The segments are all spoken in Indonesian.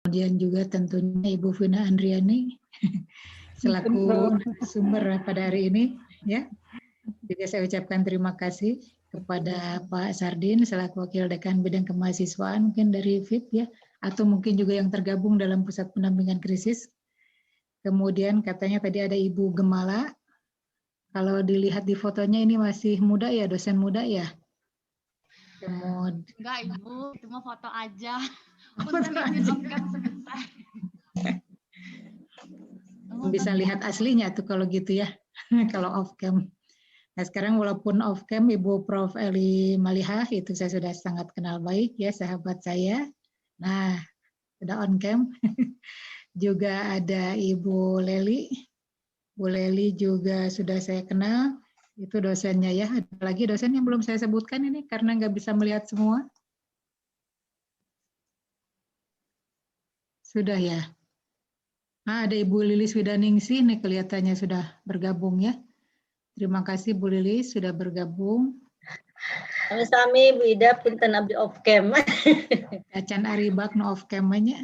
kemudian juga tentunya Ibu Vina Andriani selaku sumber pada hari ini, ya. Juga saya ucapkan terima kasih kepada Pak Sardin selaku Wakil Dekan Bidang Kemahasiswaan mungkin dari VIP ya, atau mungkin juga yang tergabung dalam Pusat Pendampingan Krisis. Kemudian katanya tadi ada Ibu Gemala. Kalau dilihat di fotonya ini masih muda ya, dosen muda ya. Kemudian enggak Ibu, itu mah foto aja. Bisa lihat aslinya tuh kalau gitu ya, kalau off cam. Nah sekarang walaupun off cam Ibu Prof. Eli Malihah itu saya sudah sangat kenal baik ya, sahabat saya. Nah sudah on cam. Juga ada Ibu Leli. Bu Leli juga sudah saya kenal, itu dosennya ya. Ada lagi dosen yang belum saya sebutkan ini karena nggak bisa melihat semua. Sudah ya. Nah, ada Ibu Lilis Widaningsih nih kelihatannya sudah bergabung ya. Terima kasih Bu Lilis sudah bergabung. Sami-sami Bu Ida punten abdi off cam. Acan Aribak no off cam-nya.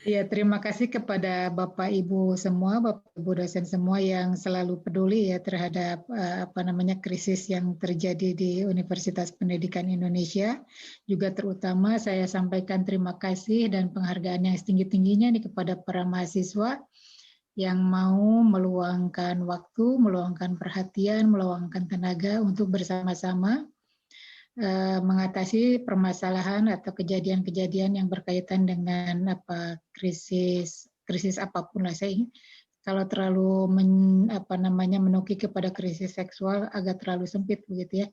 Ya, terima kasih kepada Bapak Ibu semua, Bapak Ibu dosen semua yang selalu peduli ya terhadap krisis yang terjadi di Universitas Pendidikan Indonesia. Juga terutama saya sampaikan terima kasih dan penghargaan yang setinggi-tingginya nih kepada para mahasiswa yang mau meluangkan waktu, meluangkan perhatian, meluangkan tenaga untuk bersama-sama mengatasi permasalahan atau kejadian-kejadian yang berkaitan dengan krisis apapun lah. Saya kalau terlalu menuki kepada krisis seksual agak terlalu sempit begitu ya.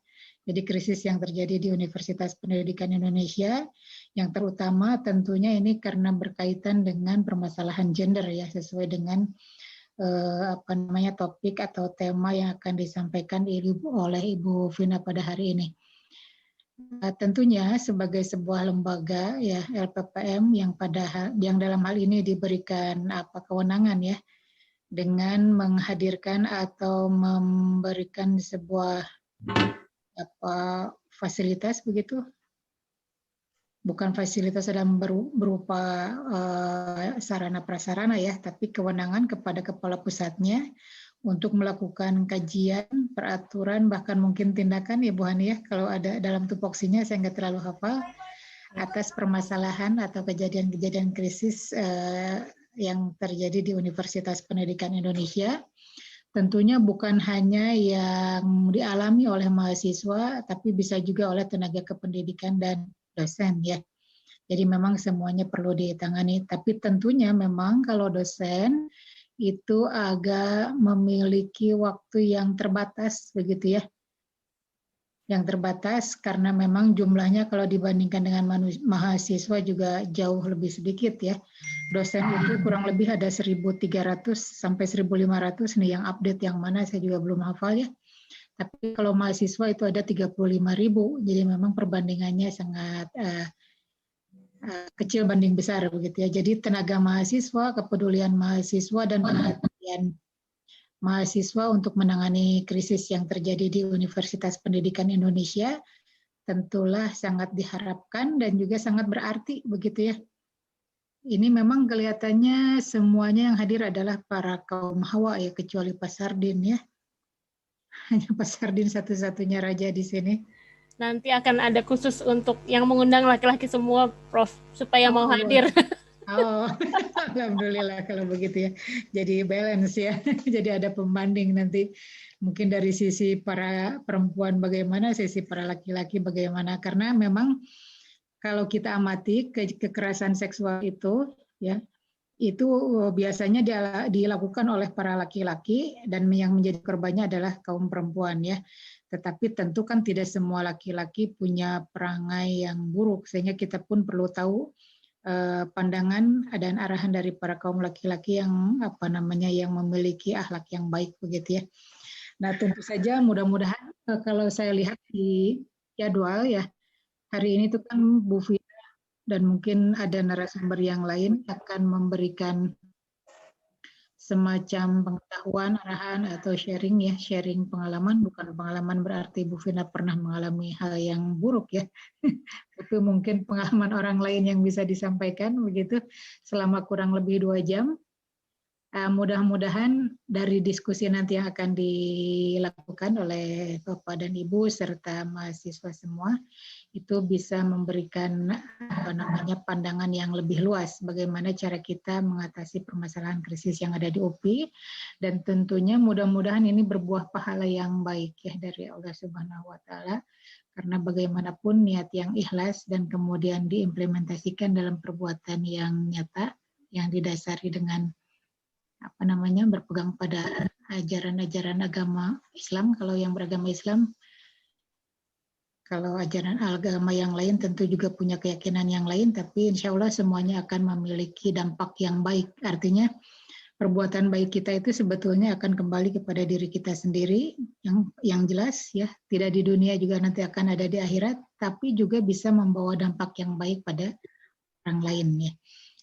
Jadi krisis yang terjadi di Universitas Pendidikan Indonesia yang terutama tentunya ini karena berkaitan dengan permasalahan gender ya, sesuai dengan topik atau tema yang akan disampaikan oleh Ibu Vina pada hari ini. Tentunya sebagai sebuah lembaga ya LPPM yang dalam hal ini diberikan kewenangan ya dengan menghadirkan atau memberikan sebuah fasilitas begitu, bukan fasilitas dalam berupa sarana prasarana ya, tapi kewenangan kepada kepala pusatnya untuk melakukan kajian, peraturan, bahkan mungkin tindakan ya Bu Hani ya, kalau ada dalam tupoksinya saya nggak terlalu hafal, atas permasalahan atau kejadian-kejadian krisis yang terjadi di Universitas Pendidikan Indonesia. Tentunya bukan hanya yang dialami oleh mahasiswa, tapi bisa juga oleh tenaga kependidikan dan dosen ya. Jadi memang semuanya perlu ditangani, tapi tentunya memang kalau dosen itu agak memiliki waktu yang terbatas begitu ya. Yang terbatas karena memang jumlahnya kalau dibandingkan dengan mahasiswa juga jauh lebih sedikit ya. Dosen itu kurang lebih ada 1.300 sampai 1.500 nih yang update yang mana saya juga belum hafal ya. Tapi kalau mahasiswa itu ada 35.000, jadi memang perbandingannya sangat kecil banding besar begitu ya. Jadi tenaga mahasiswa, kepedulian mahasiswa dan perhatian mahasiswa untuk menangani krisis yang terjadi di Universitas Pendidikan Indonesia tentulah sangat diharapkan dan juga sangat berarti begitu ya. Ini memang kelihatannya semuanya yang hadir adalah para kaum hawa ya, kecuali Pak Sardin ya. Hanya Pak Sardin satu-satunya raja di sini. Nanti akan ada khusus untuk yang mengundang laki-laki semua, Prof, supaya mau hadir. Oh, alhamdulillah kalau begitu ya. Jadi balance ya. Jadi ada pembanding nanti. Mungkin dari sisi para perempuan bagaimana, sisi para laki-laki bagaimana. Karena memang kalau kita amati kekerasan seksual itu, ya, itu biasanya dilakukan oleh para laki-laki dan yang menjadi korbannya adalah kaum perempuan ya. Tetapi tentu kan tidak semua laki-laki punya perangai yang buruk, sehingga kita pun perlu tahu pandangan dan arahan dari para kaum laki-laki yang yang memiliki akhlak yang baik begitu ya. Nah tentu saja mudah-mudahan kalau saya lihat di jadwal ya hari ini tuh kan Bu Fida dan mungkin ada narasumber yang lain akan memberikan semacam pengetahuan, arahan atau sharing ya, sharing pengalaman. Bukan pengalaman berarti Bu Vina pernah mengalami hal yang buruk ya, tapi mungkin pengalaman orang lain yang bisa disampaikan begitu selama kurang lebih 2 jam. Mudah-mudahan dari diskusi nanti yang akan dilakukan oleh Bapak dan Ibu serta mahasiswa semua itu bisa memberikan pandangan yang lebih luas bagaimana cara kita mengatasi permasalahan krisis yang ada di UPI, dan tentunya mudah-mudahan ini berbuah pahala yang baik ya dari Allah Subhanahu wa taala, karena bagaimanapun niat yang ikhlas dan kemudian diimplementasikan dalam perbuatan yang nyata yang didasari dengan berpegang pada ajaran-ajaran agama Islam. Kalau yang beragama Islam, kalau ajaran agama yang lain tentu juga punya keyakinan yang lain, tapi insya Allah semuanya akan memiliki dampak yang baik. Artinya perbuatan baik kita itu sebetulnya akan kembali kepada diri kita sendiri, yang jelas ya, tidak di dunia juga nanti akan ada di akhirat, tapi juga bisa membawa dampak yang baik pada orang lain ya.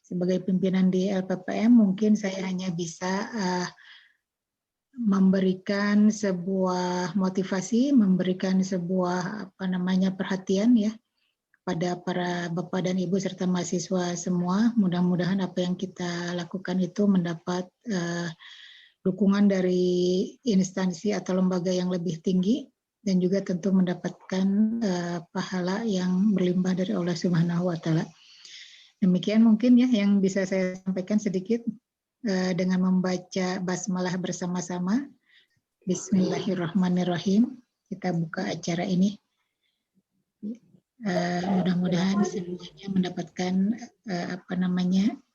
Sebagai pimpinan di LPPM mungkin saya hanya bisa memberikan sebuah motivasi, memberikan sebuah perhatian ya kepada para Bapak dan Ibu serta mahasiswa semua. Mudah-mudahan apa yang kita lakukan itu mendapat dukungan dari instansi atau lembaga yang lebih tinggi, dan juga tentu mendapatkan pahala yang berlimpah dari Allah Subhanahu wa taala. Demikian mungkin ya yang bisa saya sampaikan sedikit dengan membaca basmalah bersama-sama. Bismillahirrahmanirrahim. Kita buka acara ini. Mudah-mudahan semuanya mendapatkan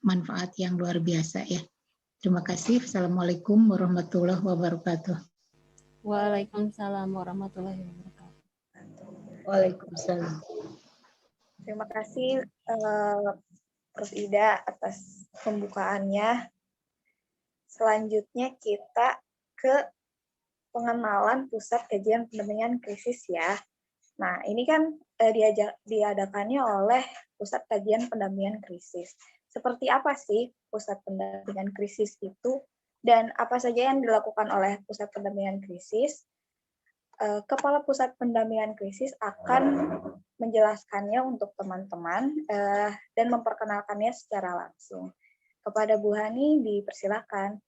manfaat yang luar biasa ya. Terima kasih. Assalamualaikum warahmatullahi wabarakatuh. Waalaikumsalam warahmatullahi wabarakatuh. Waalaikumsalam. Terima kasih Prof. Ida atas pembukaannya. Selanjutnya kita ke pengenalan Pusat Kajian Pendampingan Krisis ya. Nah, ini kan diadakannya oleh Pusat Kajian Pendampingan Krisis. Seperti apa sih Pusat Pendampingan Krisis itu, dan apa saja yang dilakukan oleh Pusat Pendampingan Krisis? Kepala Pusat Pendampingan Krisis akan menjelaskannya untuk teman-teman dan memperkenalkannya secara langsung. Kepada Bu Hani, dipersilakan.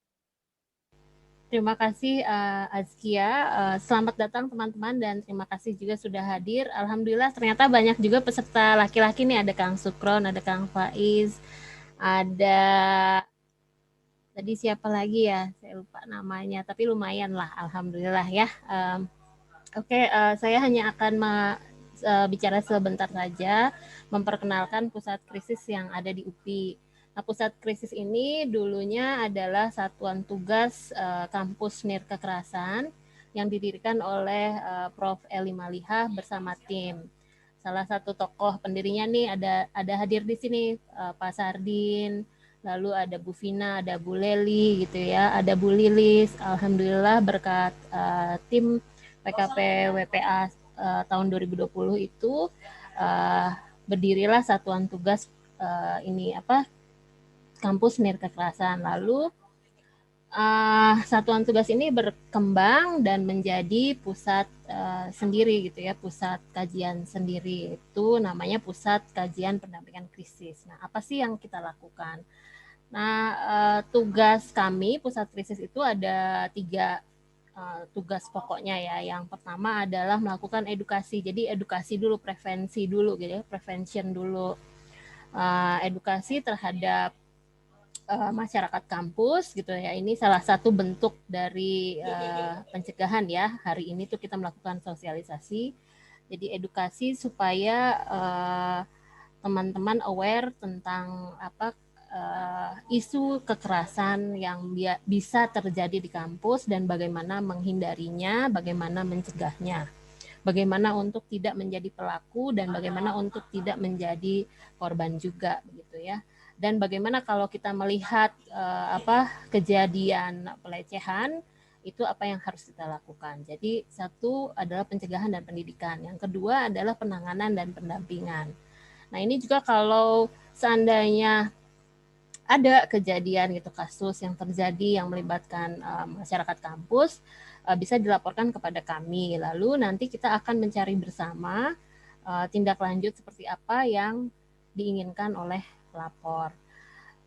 Terima kasih Azkia. Selamat datang teman-teman dan terima kasih juga sudah hadir. Alhamdulillah ternyata banyak juga peserta laki-laki nih, ada Kang Sukron, ada Kang Faiz, ada tadi siapa lagi ya? Saya lupa namanya, tapi lumayan lah, alhamdulillah ya. Oke, saya hanya akan bicara sebentar saja, memperkenalkan pusat krisis yang ada di UPI. Nah, pusat krisis ini dulunya adalah satuan tugas kampus NIR Kekerasan yang didirikan oleh Prof. Eli Malihah bersama tim. Salah satu tokoh pendirinya nih ada hadir di sini, Pak Sardin, lalu ada Bu Vina, ada Bu Leli gitu ya, ada Bu Lilis. Alhamdulillah berkat tim PKP WPA tahun 2020 itu berdirilah satuan tugas kampus NIR Kekerasan. Lalu satuan tugas ini berkembang dan menjadi pusat sendiri gitu ya, pusat kajian sendiri, itu namanya Pusat Kajian Pendampingan Krisis. Nah, apa sih yang kita lakukan? Nah, tugas kami Pusat Krisis itu ada 3 tugas pokoknya ya. Yang pertama adalah melakukan edukasi. Jadi edukasi dulu, prevensi dulu gitu ya, prevention dulu. Edukasi terhadap masyarakat kampus gitu ya. Ini salah satu bentuk dari pencegahan ya. Hari ini tuh kita melakukan sosialisasi. Jadi edukasi supaya teman-teman aware tentang isu kekerasan yang bisa terjadi di kampus dan bagaimana menghindarinya, bagaimana mencegahnya, bagaimana untuk tidak menjadi pelaku dan bagaimana untuk tidak menjadi korban juga begitu ya. Dan bagaimana kalau kita melihat kejadian pelecehan, itu apa yang harus kita lakukan. Jadi satu adalah pencegahan dan pendidikan, yang kedua adalah penanganan dan pendampingan. Nah, ini juga kalau seandainya ada kejadian gitu, kasus yang terjadi yang melibatkan masyarakat kampus, bisa dilaporkan kepada kami. Lalu nanti kita akan mencari bersama tindak lanjut seperti apa yang diinginkan oleh pelapor.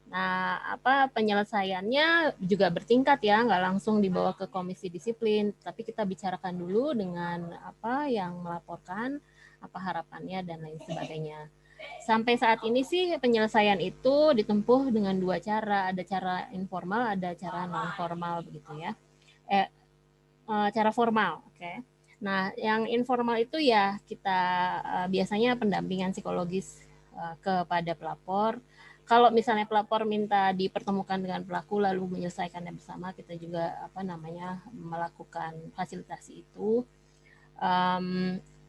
Nah, penyelesaiannya juga bertingkat ya, nggak langsung dibawa ke komisi disiplin, tapi kita bicarakan dulu dengan apa yang melaporkan, apa harapannya dan lain sebagainya. Sampai saat ini sih penyelesaian itu ditempuh dengan dua cara, ada cara informal, ada cara non formal begitu ya. Cara formal, oke. Nah, yang informal itu ya kita biasanya pendampingan psikologis kepada pelapor. Kalau misalnya pelapor minta dipertemukan dengan pelaku lalu menyelesaikannya bersama, kita juga melakukan fasilitasi itu.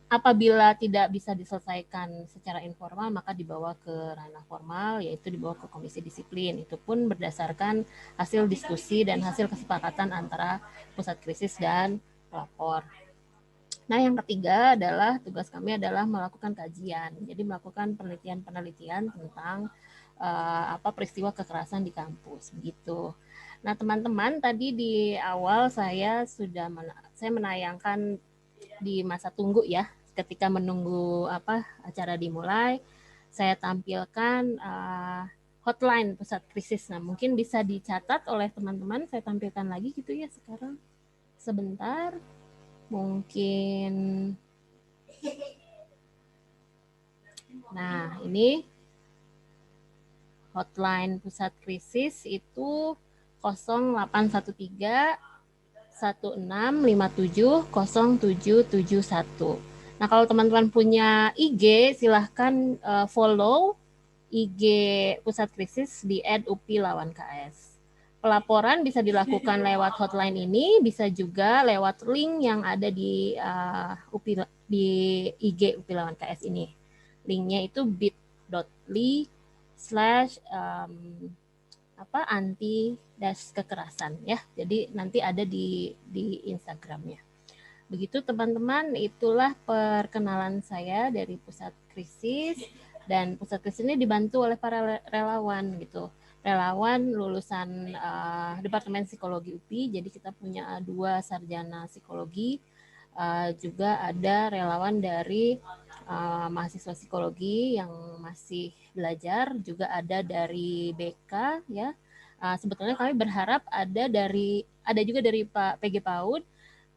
Apabila tidak bisa diselesaikan secara informal, maka dibawa ke ranah formal, yaitu dibawa ke komisi disiplin. Itu pun berdasarkan hasil diskusi dan hasil kesepakatan antara pusat krisis dan pelapor. Nah, yang ketiga adalah tugas kami adalah melakukan kajian. Jadi melakukan penelitian-penelitian tentang peristiwa kekerasan di kampus begitu. Nah, teman-teman, tadi di awal saya menayangkan di masa tunggu ya, ketika menunggu acara dimulai, saya tampilkan hotline pusat krisis. Nah, mungkin bisa dicatat oleh teman-teman, saya tampilkan lagi gitu ya sekarang. Sebentar. Mungkin. Nah, ini hotline pusat krisis itu 0813 16570771. Nah, kalau teman-teman punya IG, silahkan follow IG Pusat Krisis di @upi_lawan_ks. Pelaporan bisa dilakukan lewat hotline ini, bisa juga lewat link yang ada di IG UPI Lawan KS ini. Linknya itu bit.ly/anti-kekerasan ya. Jadi nanti ada di Instagramnya. Begitu teman-teman, itulah perkenalan saya dari Pusat Krisis, dan Pusat Krisis ini dibantu oleh para relawan gitu. Relawan lulusan Departemen Psikologi UPI, jadi kita punya 2 sarjana psikologi, juga ada relawan dari mahasiswa psikologi yang masih belajar, juga ada dari BK ya. Sebetulnya kami berharap ada juga dari Pak PG PAUD.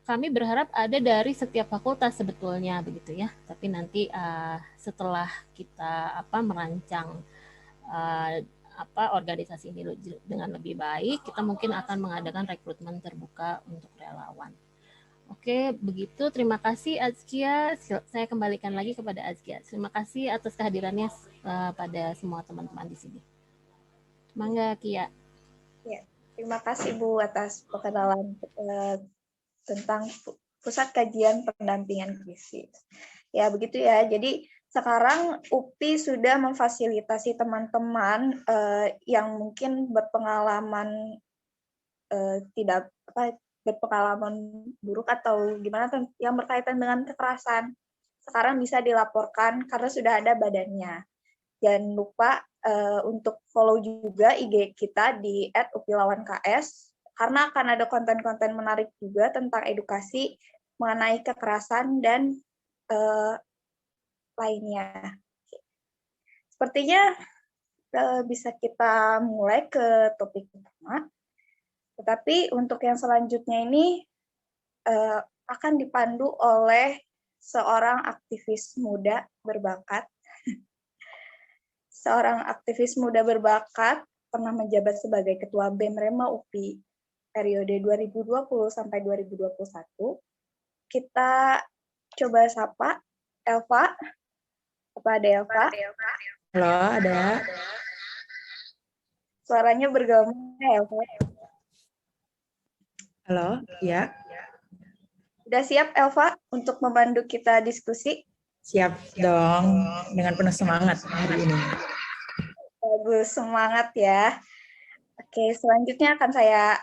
Kami berharap ada dari setiap fakultas sebetulnya begitu ya. Tapi nanti setelah kita merancang organisasi ini dengan lebih baik, kita mungkin akan mengadakan rekrutmen terbuka untuk relawan. Oke, begitu. Terima kasih Azkia. Saya kembalikan lagi kepada Azkia. Terima kasih atas kehadirannya pada semua teman-teman di sini. Mangga, Kia. Ya, terima kasih Bu atas perkenalan tentang Pusat Kajian Pendampingan Krisis. Ya, begitu ya. Jadi sekarang UPI sudah memfasilitasi teman-teman yang mungkin berpengalaman berpengalaman buruk atau gimana yang berkaitan dengan kekerasan. Sekarang bisa dilaporkan karena sudah ada badannya. Jangan lupa untuk follow juga IG kita di @upilawanks karena akan ada konten-konten menarik juga tentang edukasi mengenai kekerasan dan lainnya. Sepertinya bisa kita mulai ke topik pertama. Tetapi untuk yang selanjutnya ini akan dipandu oleh seorang aktivis muda berbakat. Seorang aktivis muda berbakat pernah menjabat sebagai Ketua BEM Rema UPI periode 2020 sampai 2021. Kita coba sapa Elva. Apa ada Elva? Halo, ada. Suaranya bergabung ya, Elva. Halo, ya. Sudah siap Elva untuk membantu kita diskusi? Siap dong, dengan penuh semangat hari ini. Bagus, semangat ya. Oke, selanjutnya akan saya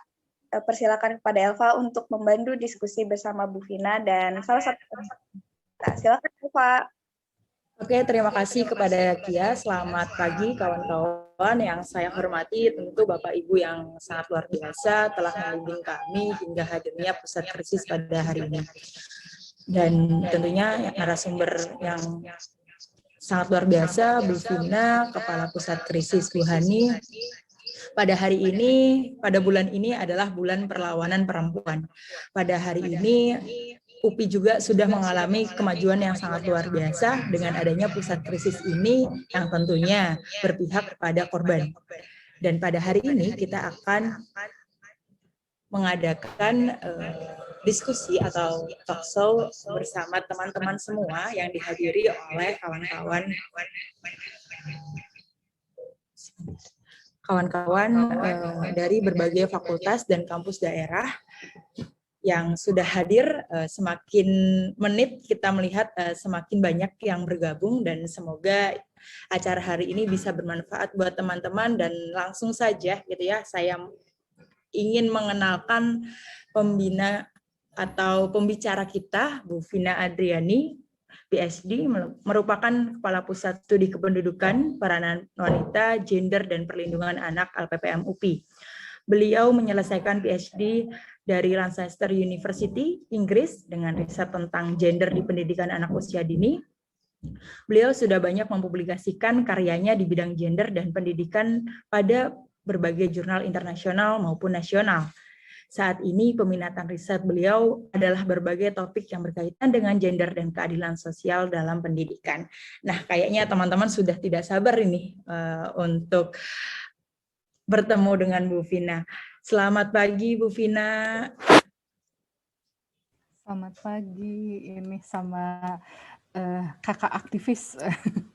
persilakan kepada Elva untuk membantu diskusi bersama Bu Vina dan salah satu. Nah, silakan Elva. Oke, terima kasih kepada Kia. Selamat pagi kawan-kawan. yang saya hormati, tentu Bapak Ibu yang sangat luar biasa telah membimbing kami hingga hadirnya pusat krisis pada hari ini. Dan tentunya narasumber yang sangat luar biasa, Bu Vina, Kepala Pusat Krisis Bu Hani. Pada hari ini, pada bulan ini adalah bulan perlawanan perempuan. Pada hari ini, UPI juga sudah mengalami kemajuan yang sangat luar biasa dengan adanya pusat krisis ini yang tentunya berpihak kepada korban. Dan pada hari ini kita akan mengadakan diskusi atau talk show bersama teman-teman semua yang dihadiri oleh kawan-kawan dari berbagai fakultas dan kampus daerah yang sudah hadir. Semakin menit kita melihat semakin banyak yang bergabung, dan semoga acara hari ini bisa bermanfaat buat teman-teman. Dan langsung saja gitu ya, saya ingin mengenalkan pembina atau pembicara kita, Bu Vina Adriani, PhD, merupakan Kepala Pusat Studi Kependudukan, Peranan Wanita, Gender, dan Perlindungan Anak LPPM UPI. Beliau menyelesaikan PhD dari Lancaster University, Inggris, dengan riset tentang gender di pendidikan anak usia dini. Beliau sudah banyak mempublikasikan karyanya di bidang gender dan pendidikan pada berbagai jurnal internasional maupun nasional. Saat ini peminatan riset beliau adalah berbagai topik yang berkaitan dengan gender dan keadilan sosial dalam pendidikan. Nah, kayaknya teman-teman sudah tidak sabar ini untuk bertemu dengan Bu Vina. Selamat pagi, Bu Vina. Selamat pagi, ini sama kakak aktivis.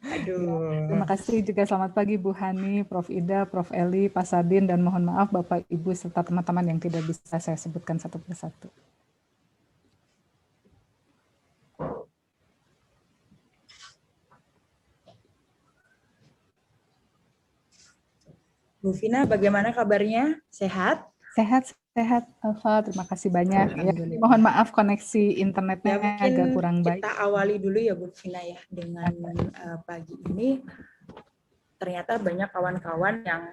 Aduh. Terima kasih juga, selamat pagi Bu Hani, Prof. Ida, Prof. Eli, Pak Sadin, dan mohon maaf Bapak Ibu serta teman-teman yang tidak bisa saya sebutkan satu persatu. Bu Vina, bagaimana kabarnya? Sehat? Sehat, Alfa. Terima kasih banyak. Ya, mohon maaf koneksi internetnya agak kurang baik. Kita awali dulu ya Bu Vina ya dengan pagi ini. Ternyata banyak kawan-kawan yang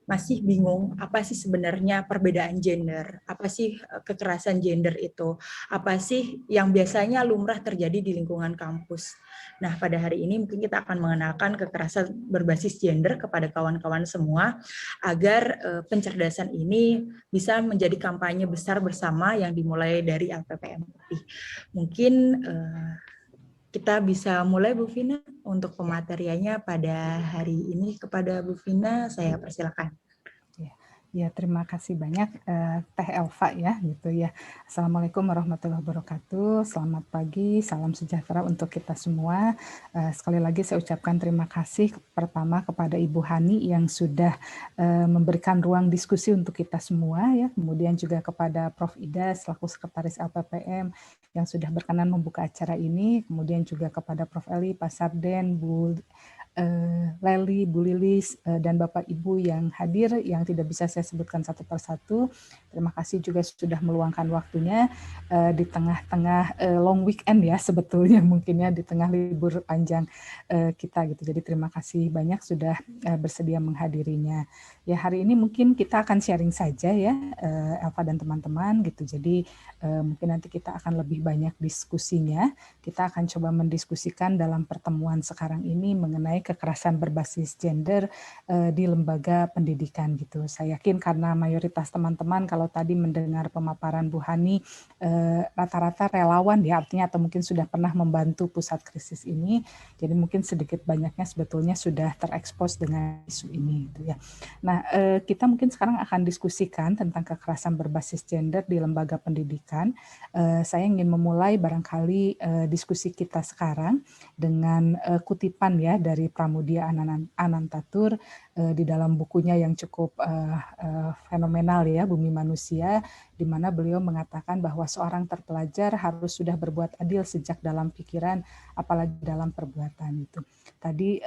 masih bingung apa sih sebenarnya perbedaan gender, apa sih kekerasan gender itu, apa sih yang biasanya lumrah terjadi di lingkungan kampus. Nah, pada hari ini mungkin kita akan mengenalkan kekerasan berbasis gender kepada kawan-kawan semua agar pencerdasan ini bisa menjadi kampanye besar bersama yang dimulai dari LPPM UPI. Mungkin kita bisa mulai Bu Vina untuk pemateriannya pada hari ini. Kepada Bu Vina saya persilakan. Ya, terima kasih banyak Teh Elva ya gitu ya. Assalamualaikum warahmatullahi wabarakatuh. Selamat pagi, salam sejahtera untuk kita semua. Sekali lagi saya ucapkan terima kasih pertama kepada Ibu Hani yang sudah memberikan ruang diskusi untuk kita semua ya. Kemudian juga kepada Prof. Ida selaku Sekretaris LPPM yang sudah berkenan membuka acara ini. Kemudian juga kepada Prof. Eli, Pak Sarden, Bu Leli, Bu Lilis, dan Bapak Ibu yang hadir, yang tidak bisa saya sebutkan satu persatu. Terima kasih juga sudah meluangkan waktunya di tengah-tengah long weekend ya sebetulnya mungkin ya, di tengah libur panjang kita gitu. Jadi terima kasih banyak sudah bersedia menghadirinya. Ya, hari ini mungkin kita akan sharing saja ya Elva dan teman-teman gitu. Jadi mungkin nanti kita akan lebih banyak diskusinya. Kita akan coba mendiskusikan dalam pertemuan sekarang ini mengenai kekerasan berbasis gender di lembaga pendidikan gitu. Saya yakin karena mayoritas teman-teman kalau tadi mendengar pemaparan Bu Hani rata-rata relawan ya, artinya atau mungkin sudah pernah membantu pusat krisis ini. Jadi mungkin sedikit banyaknya sebetulnya sudah terekspos dengan isu ini gitu ya. Nah, kita mungkin sekarang akan diskusikan tentang kekerasan berbasis gender di lembaga pendidikan. Saya ingin memulai barangkali diskusi kita sekarang dengan kutipan ya dari Pramudia Anantatur di dalam bukunya yang cukup fenomenal ya, Bumi Manusia, di mana beliau mengatakan bahwa seorang terpelajar harus sudah berbuat adil sejak dalam pikiran, apalagi dalam perbuatan itu. Tadi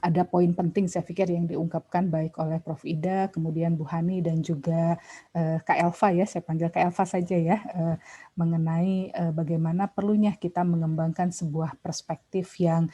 ada poin penting saya pikir yang diungkapkan baik oleh Prof. Ida, kemudian Bu Hani dan juga Kak Elva ya, saya panggil Kak Elva saja ya, mengenai bagaimana perlunya kita mengembangkan sebuah perspektif yang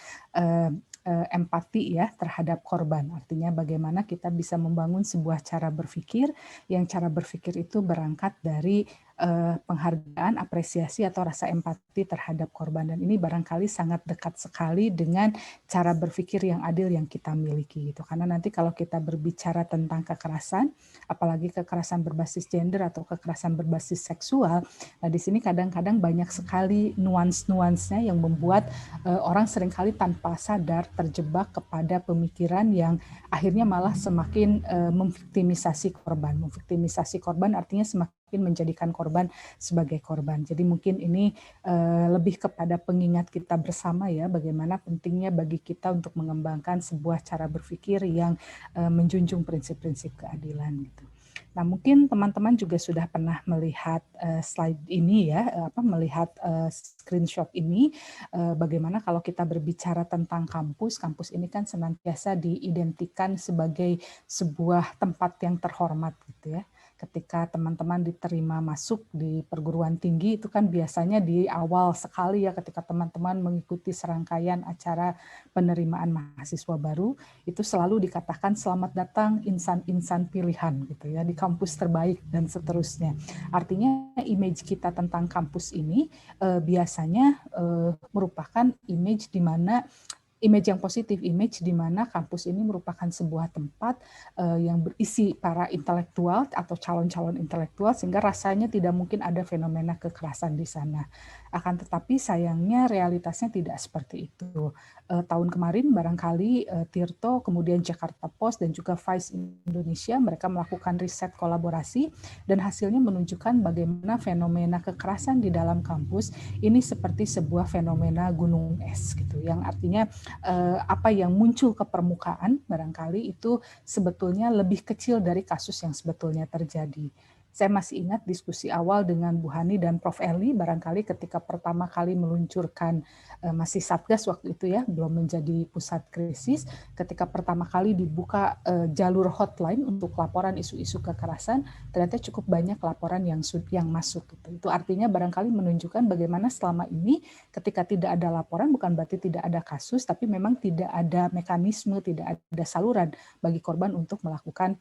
empati ya terhadap korban. Artinya bagaimana kita bisa membangun sebuah cara berpikir yang cara berpikir itu berangkat dari penghargaan, apresiasi atau rasa empati terhadap korban. Dan ini barangkali sangat dekat sekali dengan cara berpikir yang adil yang kita miliki gitu. Karena nanti kalau kita berbicara tentang kekerasan, apalagi kekerasan berbasis gender atau kekerasan berbasis seksual, nah di sini kadang-kadang banyak sekali nuans-nuansnya yang membuat orang seringkali tanpa sadar terjebak kepada pemikiran yang akhirnya malah semakin memviktimisasi korban. Memviktimisasi korban artinya semakin menjadikan korban sebagai korban. Jadi mungkin ini lebih kepada pengingat kita bersama ya, bagaimana pentingnya bagi kita untuk mengembangkan sebuah cara berpikir yang menjunjung prinsip-prinsip keadilan gitu. Nah, mungkin teman-teman juga sudah pernah melihat slide ini ya, melihat screenshot ini, bagaimana kalau kita berbicara tentang kampus, kampus ini kan senantiasa diidentikan sebagai sebuah tempat yang terhormat gitu ya. Ketika teman-teman diterima masuk di perguruan tinggi itu kan biasanya di awal sekali ya, ketika teman-teman mengikuti serangkaian acara penerimaan mahasiswa baru, itu selalu dikatakan selamat datang insan-insan pilihan gitu ya, di kampus terbaik dan seterusnya. Artinya image kita tentang kampus ini biasanya merupakan image di mana image yang positif, image di mana kampus ini merupakan sebuah tempat yang berisi para intelektual atau calon-calon intelektual, sehingga rasanya tidak mungkin ada fenomena kekerasan di sana. Akan tetapi sayangnya realitasnya tidak seperti itu. Tahun kemarin barangkali Tirto, kemudian Jakarta Post dan juga Vice Indonesia, mereka melakukan riset kolaborasi dan hasilnya menunjukkan bagaimana fenomena kekerasan di dalam kampus ini seperti sebuah fenomena gunung es gitu, yang artinya apa yang muncul ke permukaan barangkali itu sebetulnya lebih kecil dari kasus yang sebetulnya terjadi. Saya masih ingat diskusi awal dengan Bu Hani dan Prof. Eli, barangkali ketika pertama kali meluncurkan, masih Satgas waktu itu ya, belum menjadi pusat krisis, ketika pertama kali dibuka jalur hotline untuk laporan isu-isu kekerasan, ternyata cukup banyak laporan yang masuk. Itu artinya barangkali menunjukkan bagaimana selama ini ketika tidak ada laporan, bukan berarti tidak ada kasus, tapi memang tidak ada mekanisme, tidak ada saluran bagi korban untuk melakukan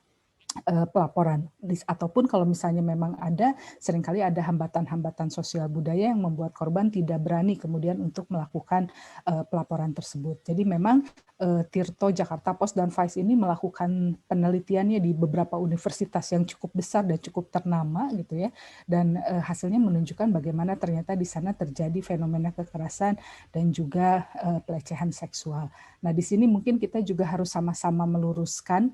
pelaporan, ataupun kalau misalnya memang ada, seringkali ada hambatan-hambatan sosial budaya yang membuat korban tidak berani kemudian untuk melakukan pelaporan tersebut. Jadi memang Tirto, Jakarta Post, dan Vice ini melakukan penelitiannya di beberapa universitas yang cukup besar dan cukup ternama gitu ya, dan hasilnya menunjukkan bagaimana ternyata di sana terjadi fenomena kekerasan dan juga pelecehan seksual. Nah, di sini mungkin kita juga harus sama-sama meluruskan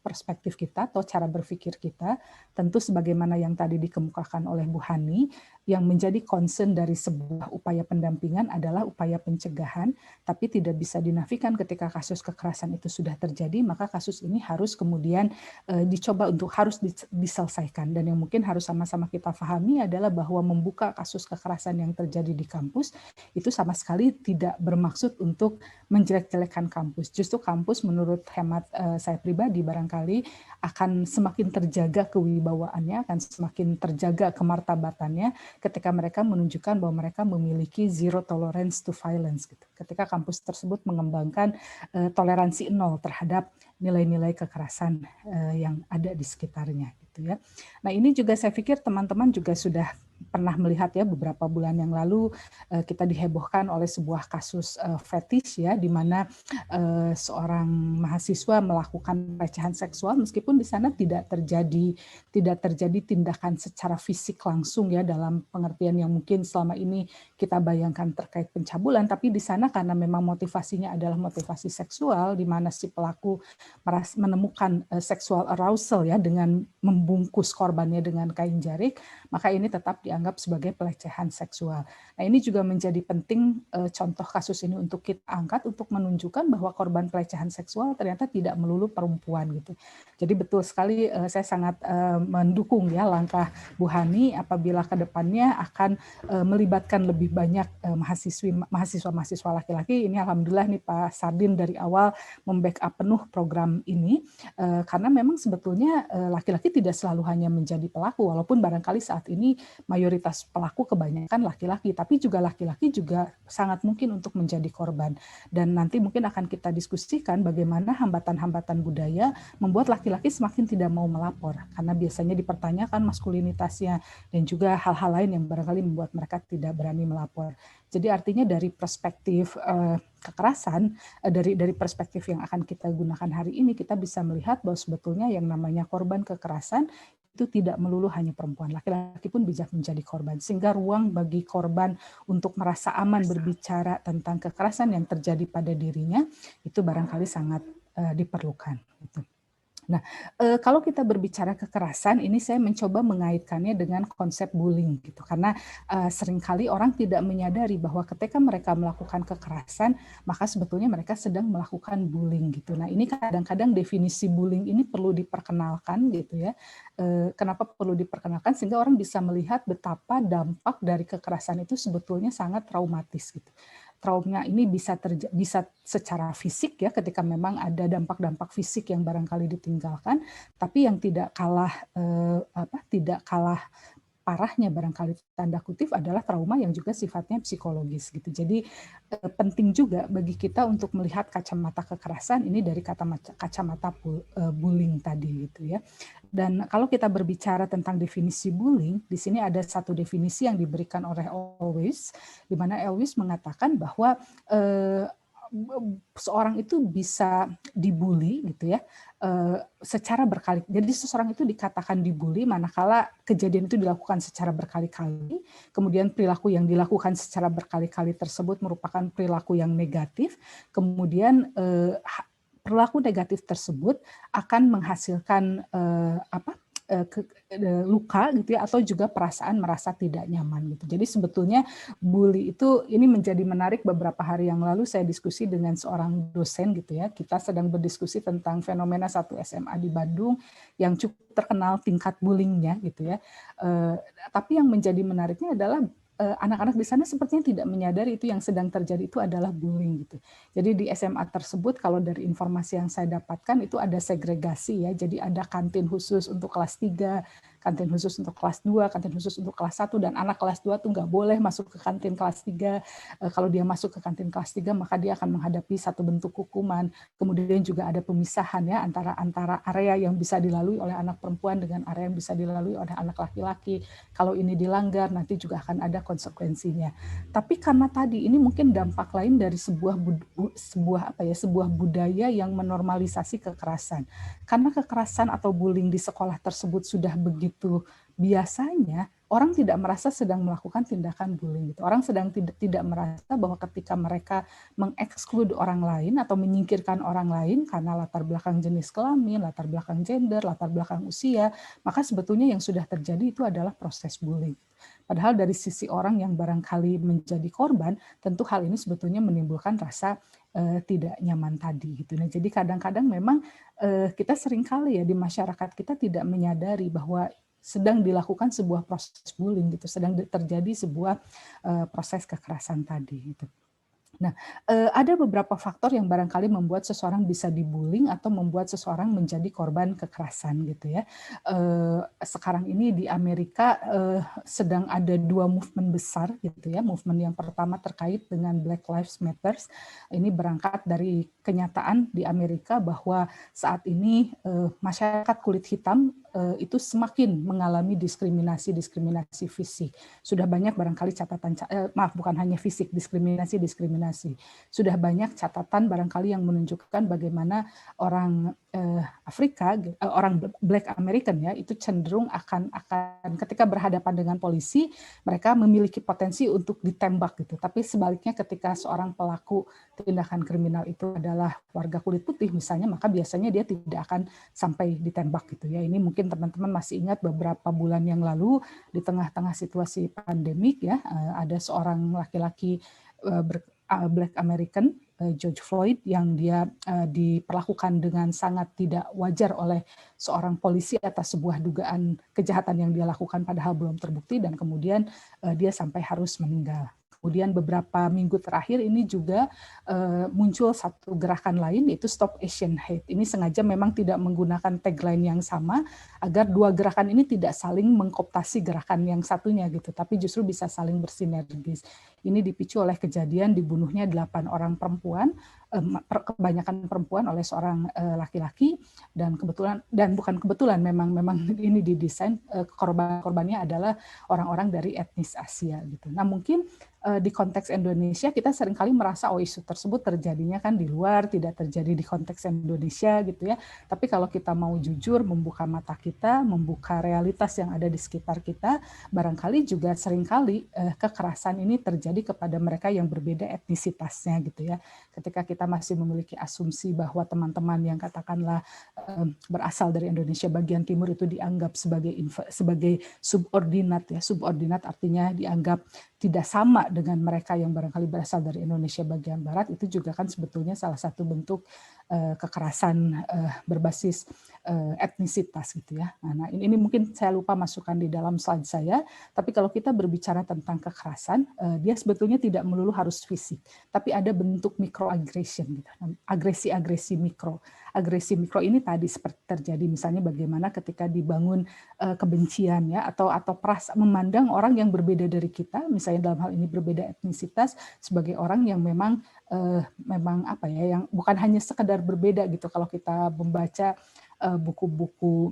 perspektif kita atau cara berpikir kita. Tentu sebagaimana yang tadi dikemukakan oleh Bu Hani, yang menjadi concern dari sebuah upaya pendampingan adalah upaya pencegahan, tapi tidak bisa dinafikan ketika kasus kekerasan itu sudah terjadi, maka kasus ini harus kemudian dicoba untuk harus diselesaikan. Dan yang mungkin harus sama-sama kita pahami adalah bahwa membuka kasus kekerasan yang terjadi di kampus itu sama sekali tidak bermaksud untuk menjelek-jelekan kampus. Justru kampus menurut hemat saya pribadi barangkali akan semakin terjaga kewibawaannya, akan semakin terjaga kemartabatannya ketika mereka menunjukkan bahwa mereka memiliki zero tolerance to violence gitu. Ketika kampus tersebut mengembangkan toleransi nol terhadap nilai-nilai kekerasan yang ada di sekitarnya gitu ya. Nah, ini juga saya pikir teman-teman juga sudah pernah melihat ya, beberapa bulan yang lalu kita dihebohkan oleh sebuah kasus fetish ya, di mana seorang mahasiswa melakukan pelecehan seksual meskipun di sana tidak terjadi tindakan secara fisik langsung ya, dalam pengertian yang mungkin selama ini kita bayangkan terkait pencabulan, tapi di sana karena memang motivasinya adalah motivasi seksual, di mana si pelaku menemukan sexual arousal ya dengan membungkus korbannya dengan kain jarik, maka ini tetap dianggap sebagai pelecehan seksual. Nah, ini juga menjadi penting contoh kasus ini untuk kita angkat untuk menunjukkan bahwa korban pelecehan seksual ternyata tidak melulu perempuan gitu. Jadi betul sekali saya sangat mendukung ya langkah Bu Hani apabila ke depannya akan melibatkan lebih banyak mahasiswa-mahasiswa laki-laki. Ini alhamdulillah nih Pak Sardin dari awal membackup penuh program ini karena memang sebetulnya laki-laki tidak selalu hanya menjadi pelaku, walaupun barangkali saat ini mayoritas pelaku kebanyakan laki-laki, tapi juga laki-laki juga sangat mungkin untuk menjadi korban. Dan nanti mungkin akan kita diskusikan bagaimana hambatan-hambatan budaya membuat laki-laki semakin tidak mau melapor, karena biasanya dipertanyakan maskulinitasnya dan juga hal-hal lain yang barangkali membuat mereka tidak berani melapor. Jadi artinya dari perspektif kekerasan, dari perspektif yang akan kita gunakan hari ini, kita bisa melihat bahwa sebetulnya yang namanya korban kekerasan itu tidak melulu hanya perempuan, laki-laki pun bisa menjadi korban, sehingga ruang bagi korban untuk merasa aman berbicara tentang kekerasan yang terjadi pada dirinya itu barangkali sangat diperlukan. Gitu. Nah, kalau kita berbicara kekerasan, ini saya mencoba mengaitkannya dengan konsep bullying, gitu. Karena seringkali orang tidak menyadari bahwa ketika mereka melakukan kekerasan, maka sebetulnya mereka sedang melakukan bullying, gitu. Nah, ini kadang-kadang definisi bullying ini perlu diperkenalkan, gitu ya. Kenapa perlu diperkenalkan? Sehingga orang bisa melihat betapa dampak dari kekerasan itu sebetulnya sangat traumatis, gitu. Trauma ini bisa secara fisik ya, ketika memang ada dampak-dampak fisik yang barangkali ditinggalkan, tapi yang tidak kalah parahnya barangkali tanda kutip adalah trauma yang juga sifatnya psikologis gitu. Jadi penting juga bagi kita untuk melihat kacamata kekerasan ini dari kacamata bullying tadi gitu ya. Dan kalau kita berbicara tentang definisi bullying, di sini ada satu definisi yang diberikan oleh Ellwys, di mana Ellwys mengatakan bahwa seorang itu bisa dibully gitu ya secara berkali. Jadi seseorang itu dikatakan dibully manakala kejadian itu dilakukan secara berkali-kali, kemudian perilaku yang dilakukan secara berkali-kali tersebut merupakan perilaku yang negatif, kemudian perilaku negatif tersebut akan menghasilkan luka gitu ya, atau juga perasaan merasa tidak nyaman gitu. Jadi sebetulnya bully itu ini menjadi menarik. Beberapa hari yang lalu saya diskusi dengan seorang dosen gitu ya. Kita sedang berdiskusi tentang fenomena satu SMA di Bandung yang cukup terkenal tingkat bullyingnya gitu ya. Tapi yang menjadi menariknya adalah anak-anak di sana sepertinya tidak menyadari itu yang sedang terjadi itu adalah bullying gitu. Jadi di SMA tersebut kalau dari informasi yang saya dapatkan itu ada segregasi ya. Jadi ada kantin khusus untuk kelas 3, kantin khusus untuk kelas 2, kantin khusus untuk kelas 1, dan anak kelas 2 tuh nggak boleh masuk ke kantin kelas 3. Kalau dia masuk ke kantin kelas 3 maka dia akan menghadapi satu bentuk hukuman. Kemudian juga ada pemisahan ya antara area yang bisa dilalui oleh anak perempuan dengan area yang bisa dilalui oleh anak laki-laki. Kalau ini dilanggar nanti juga akan ada konsekuensinya. Tapi karena tadi ini mungkin dampak lain dari sebuah budaya yang menormalisasi kekerasan. Karena kekerasan atau bullying di sekolah tersebut sudah begitu biasanya, orang tidak merasa sedang melakukan tindakan bullying gitu. Orang sedang tidak merasa bahwa ketika mereka mengeksklud orang lain atau menyingkirkan orang lain karena latar belakang jenis kelamin, latar belakang gender, latar belakang usia, maka sebetulnya yang sudah terjadi itu adalah proses bullying. Padahal dari sisi orang yang barangkali menjadi korban, tentu hal ini sebetulnya menimbulkan rasa tidak nyaman tadi gitu. Nah, jadi kadang-kadang memang kita seringkali ya di masyarakat kita tidak menyadari bahwa sedang dilakukan sebuah proses bullying gitu, sedang terjadi sebuah proses kekerasan tadi gitu. Nah, ada beberapa faktor yang barangkali membuat seseorang bisa dibullying atau membuat seseorang menjadi korban kekerasan gitu ya. Sekarang ini di Amerika sedang ada dua movement besar gitu ya. Movement yang pertama terkait dengan Black Lives Matter. Ini berangkat dari kenyataan di Amerika bahwa saat ini masyarakat kulit hitam itu semakin mengalami diskriminasi fisik. Sudah banyak barangkali catatan, bukan hanya fisik, diskriminasi. Sudah banyak catatan barangkali yang menunjukkan bagaimana orang Afrika, orang Black American ya, itu cenderung akan ketika berhadapan dengan polisi, mereka memiliki potensi untuk ditembak gitu. Tapi sebaliknya ketika seorang pelaku tindakan kriminal itu adalah warga kulit putih misalnya, maka biasanya dia tidak akan sampai ditembak gitu ya. Ini mungkin teman-teman masih ingat beberapa bulan yang lalu di tengah-tengah situasi pandemik ya, ada seorang laki-laki Black American, George Floyd, yang dia diperlakukan dengan sangat tidak wajar oleh seorang polisi atas sebuah dugaan kejahatan yang dia lakukan padahal belum terbukti, dan kemudian dia sampai harus meninggal. kemudian beberapa minggu terakhir ini juga muncul satu gerakan lain, yaitu Stop Asian Hate. Ini sengaja memang tidak menggunakan tagline yang sama agar dua gerakan ini tidak saling mengkooptasi gerakan yang satunya gitu, tapi justru bisa saling bersinergis. Ini dipicu oleh kejadian dibunuhnya 8 orang perempuan, kebanyakan perempuan oleh seorang laki-laki, dan bukan kebetulan, memang ini didesain, korbannya adalah orang-orang dari etnis Asia gitu. Nah, mungkin di konteks Indonesia kita seringkali merasa isu tersebut terjadinya kan di luar, tidak terjadi di konteks Indonesia gitu ya. Tapi kalau kita mau jujur membuka mata kita, membuka realitas yang ada di sekitar kita, barangkali juga seringkali kekerasan ini terjadi kepada mereka yang berbeda etnisitasnya gitu ya. Ketika kita masih memiliki asumsi bahwa teman-teman yang katakanlah berasal dari Indonesia bagian timur itu dianggap sebagai subordinat ya. Subordinat artinya dianggap tidak sama dengan mereka yang barangkali berasal dari Indonesia bagian barat, itu juga kan sebetulnya salah satu bentuk kekerasan berbasis etnisitas gitu ya. Nah, ini mungkin saya lupa masukkan di dalam slide saya, tapi kalau kita berbicara tentang kekerasan, dia sebetulnya tidak melulu harus fisik, tapi ada bentuk microaggression gitu. Agresi-agresi mikro. Agresi mikro ini tadi seperti terjadi misalnya bagaimana ketika dibangun kebencian ya, atau memandang orang yang berbeda dari kita, misalnya dalam hal ini berbeda etnisitas, sebagai orang yang memang apa ya, yang bukan hanya sekedar berbeda gitu. Kalau kita membaca buku-buku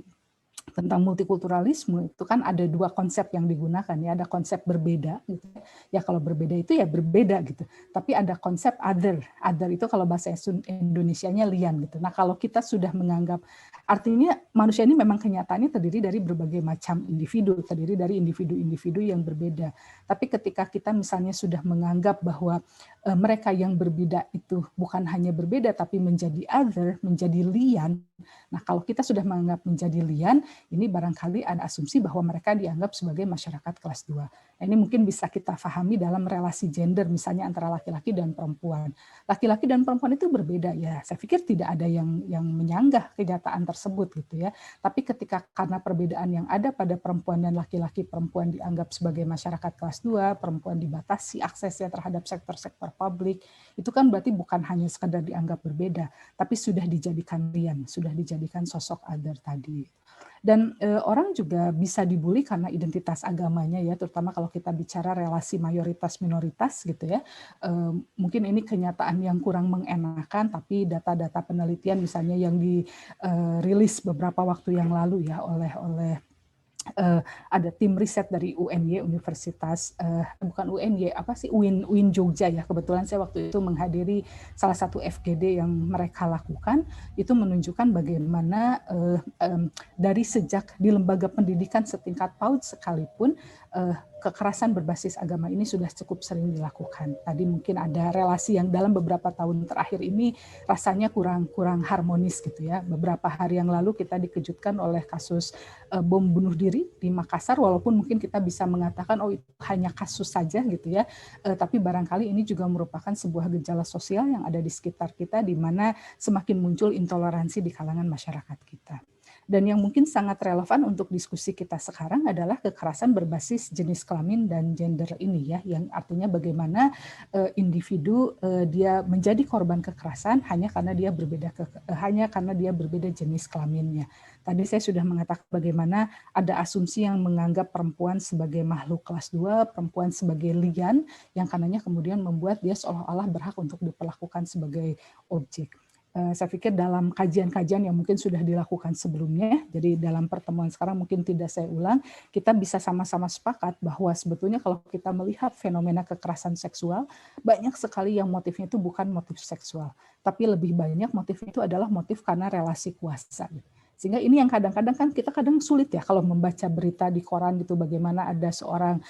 tentang multikulturalisme itu kan ada dua konsep yang digunakan ya, ada konsep berbeda gitu ya, kalau berbeda itu ya berbeda gitu, tapi ada konsep other itu kalau bahasa Indonesianya lian gitu. Nah, kalau kita sudah menganggap, artinya manusia ini memang kenyataannya terdiri dari berbagai macam individu, terdiri dari individu-individu yang berbeda, tapi ketika kita misalnya sudah menganggap bahwa mereka yang berbeda itu bukan hanya berbeda tapi menjadi other, menjadi lian. Nah, kalau kita sudah menganggap menjadi lian, ini barangkali ada asumsi bahwa mereka dianggap sebagai masyarakat kelas 2. Nah, ini mungkin bisa kita pahami dalam relasi gender, misalnya antara laki-laki dan perempuan. Laki-laki dan perempuan itu berbeda ya. Saya pikir tidak ada yang menyanggah kenyataan tersebut gitu ya. Tapi ketika karena perbedaan yang ada pada perempuan dan laki-laki, perempuan dianggap sebagai masyarakat kelas 2, perempuan dibatasi aksesnya terhadap sektor-sektor publik, itu kan berarti bukan hanya sekadar dianggap berbeda, tapi sudah dijadikan lian, sudah dijadikan sosok other tadi. Dan orang juga bisa dibully karena identitas agamanya ya, terutama kalau kita bicara relasi mayoritas-minoritas gitu ya. Mungkin ini kenyataan yang kurang mengenakan, tapi data-data penelitian misalnya yang dirilis beberapa waktu yang lalu ya oleh ada tim riset dari UNY, Universitas bukan UNY, UIN Jogja ya. Kebetulan saya waktu itu menghadiri salah satu FGD yang mereka lakukan, itu menunjukkan bagaimana dari sejak di lembaga pendidikan setingkat PAUD sekalipun kekerasan berbasis agama ini sudah cukup sering dilakukan. Tadi mungkin ada relasi yang dalam beberapa tahun terakhir ini rasanya kurang harmonis gitu ya. Beberapa hari yang lalu kita dikejutkan oleh kasus bom bunuh diri di Makassar, walaupun mungkin kita bisa mengatakan itu hanya kasus saja gitu ya, tapi barangkali ini juga merupakan sebuah gejala sosial yang ada di sekitar kita, di mana semakin muncul intoleransi di kalangan masyarakat kita. Dan yang mungkin sangat relevan untuk diskusi kita sekarang adalah kekerasan berbasis jenis kelamin dan gender ini ya, yang artinya bagaimana individu dia menjadi korban kekerasan hanya karena dia berbeda jenis kelaminnya. Tadi saya sudah mengatakan bagaimana ada asumsi yang menganggap perempuan sebagai makhluk kelas 2, perempuan sebagai lian, yang karenanya kemudian membuat dia seolah-olah berhak untuk diperlakukan sebagai objek. Saya pikir dalam kajian-kajian yang mungkin sudah dilakukan sebelumnya, jadi dalam pertemuan sekarang mungkin tidak saya ulang, kita bisa sama-sama sepakat bahwa sebetulnya kalau kita melihat fenomena kekerasan seksual, banyak sekali yang motifnya itu bukan motif seksual, tapi lebih banyak motifnya itu adalah motif karena relasi kuasa. Sehingga ini yang kadang-kadang kan kita kadang sulit ya kalau membaca berita di koran gitu, bagaimana ada seorang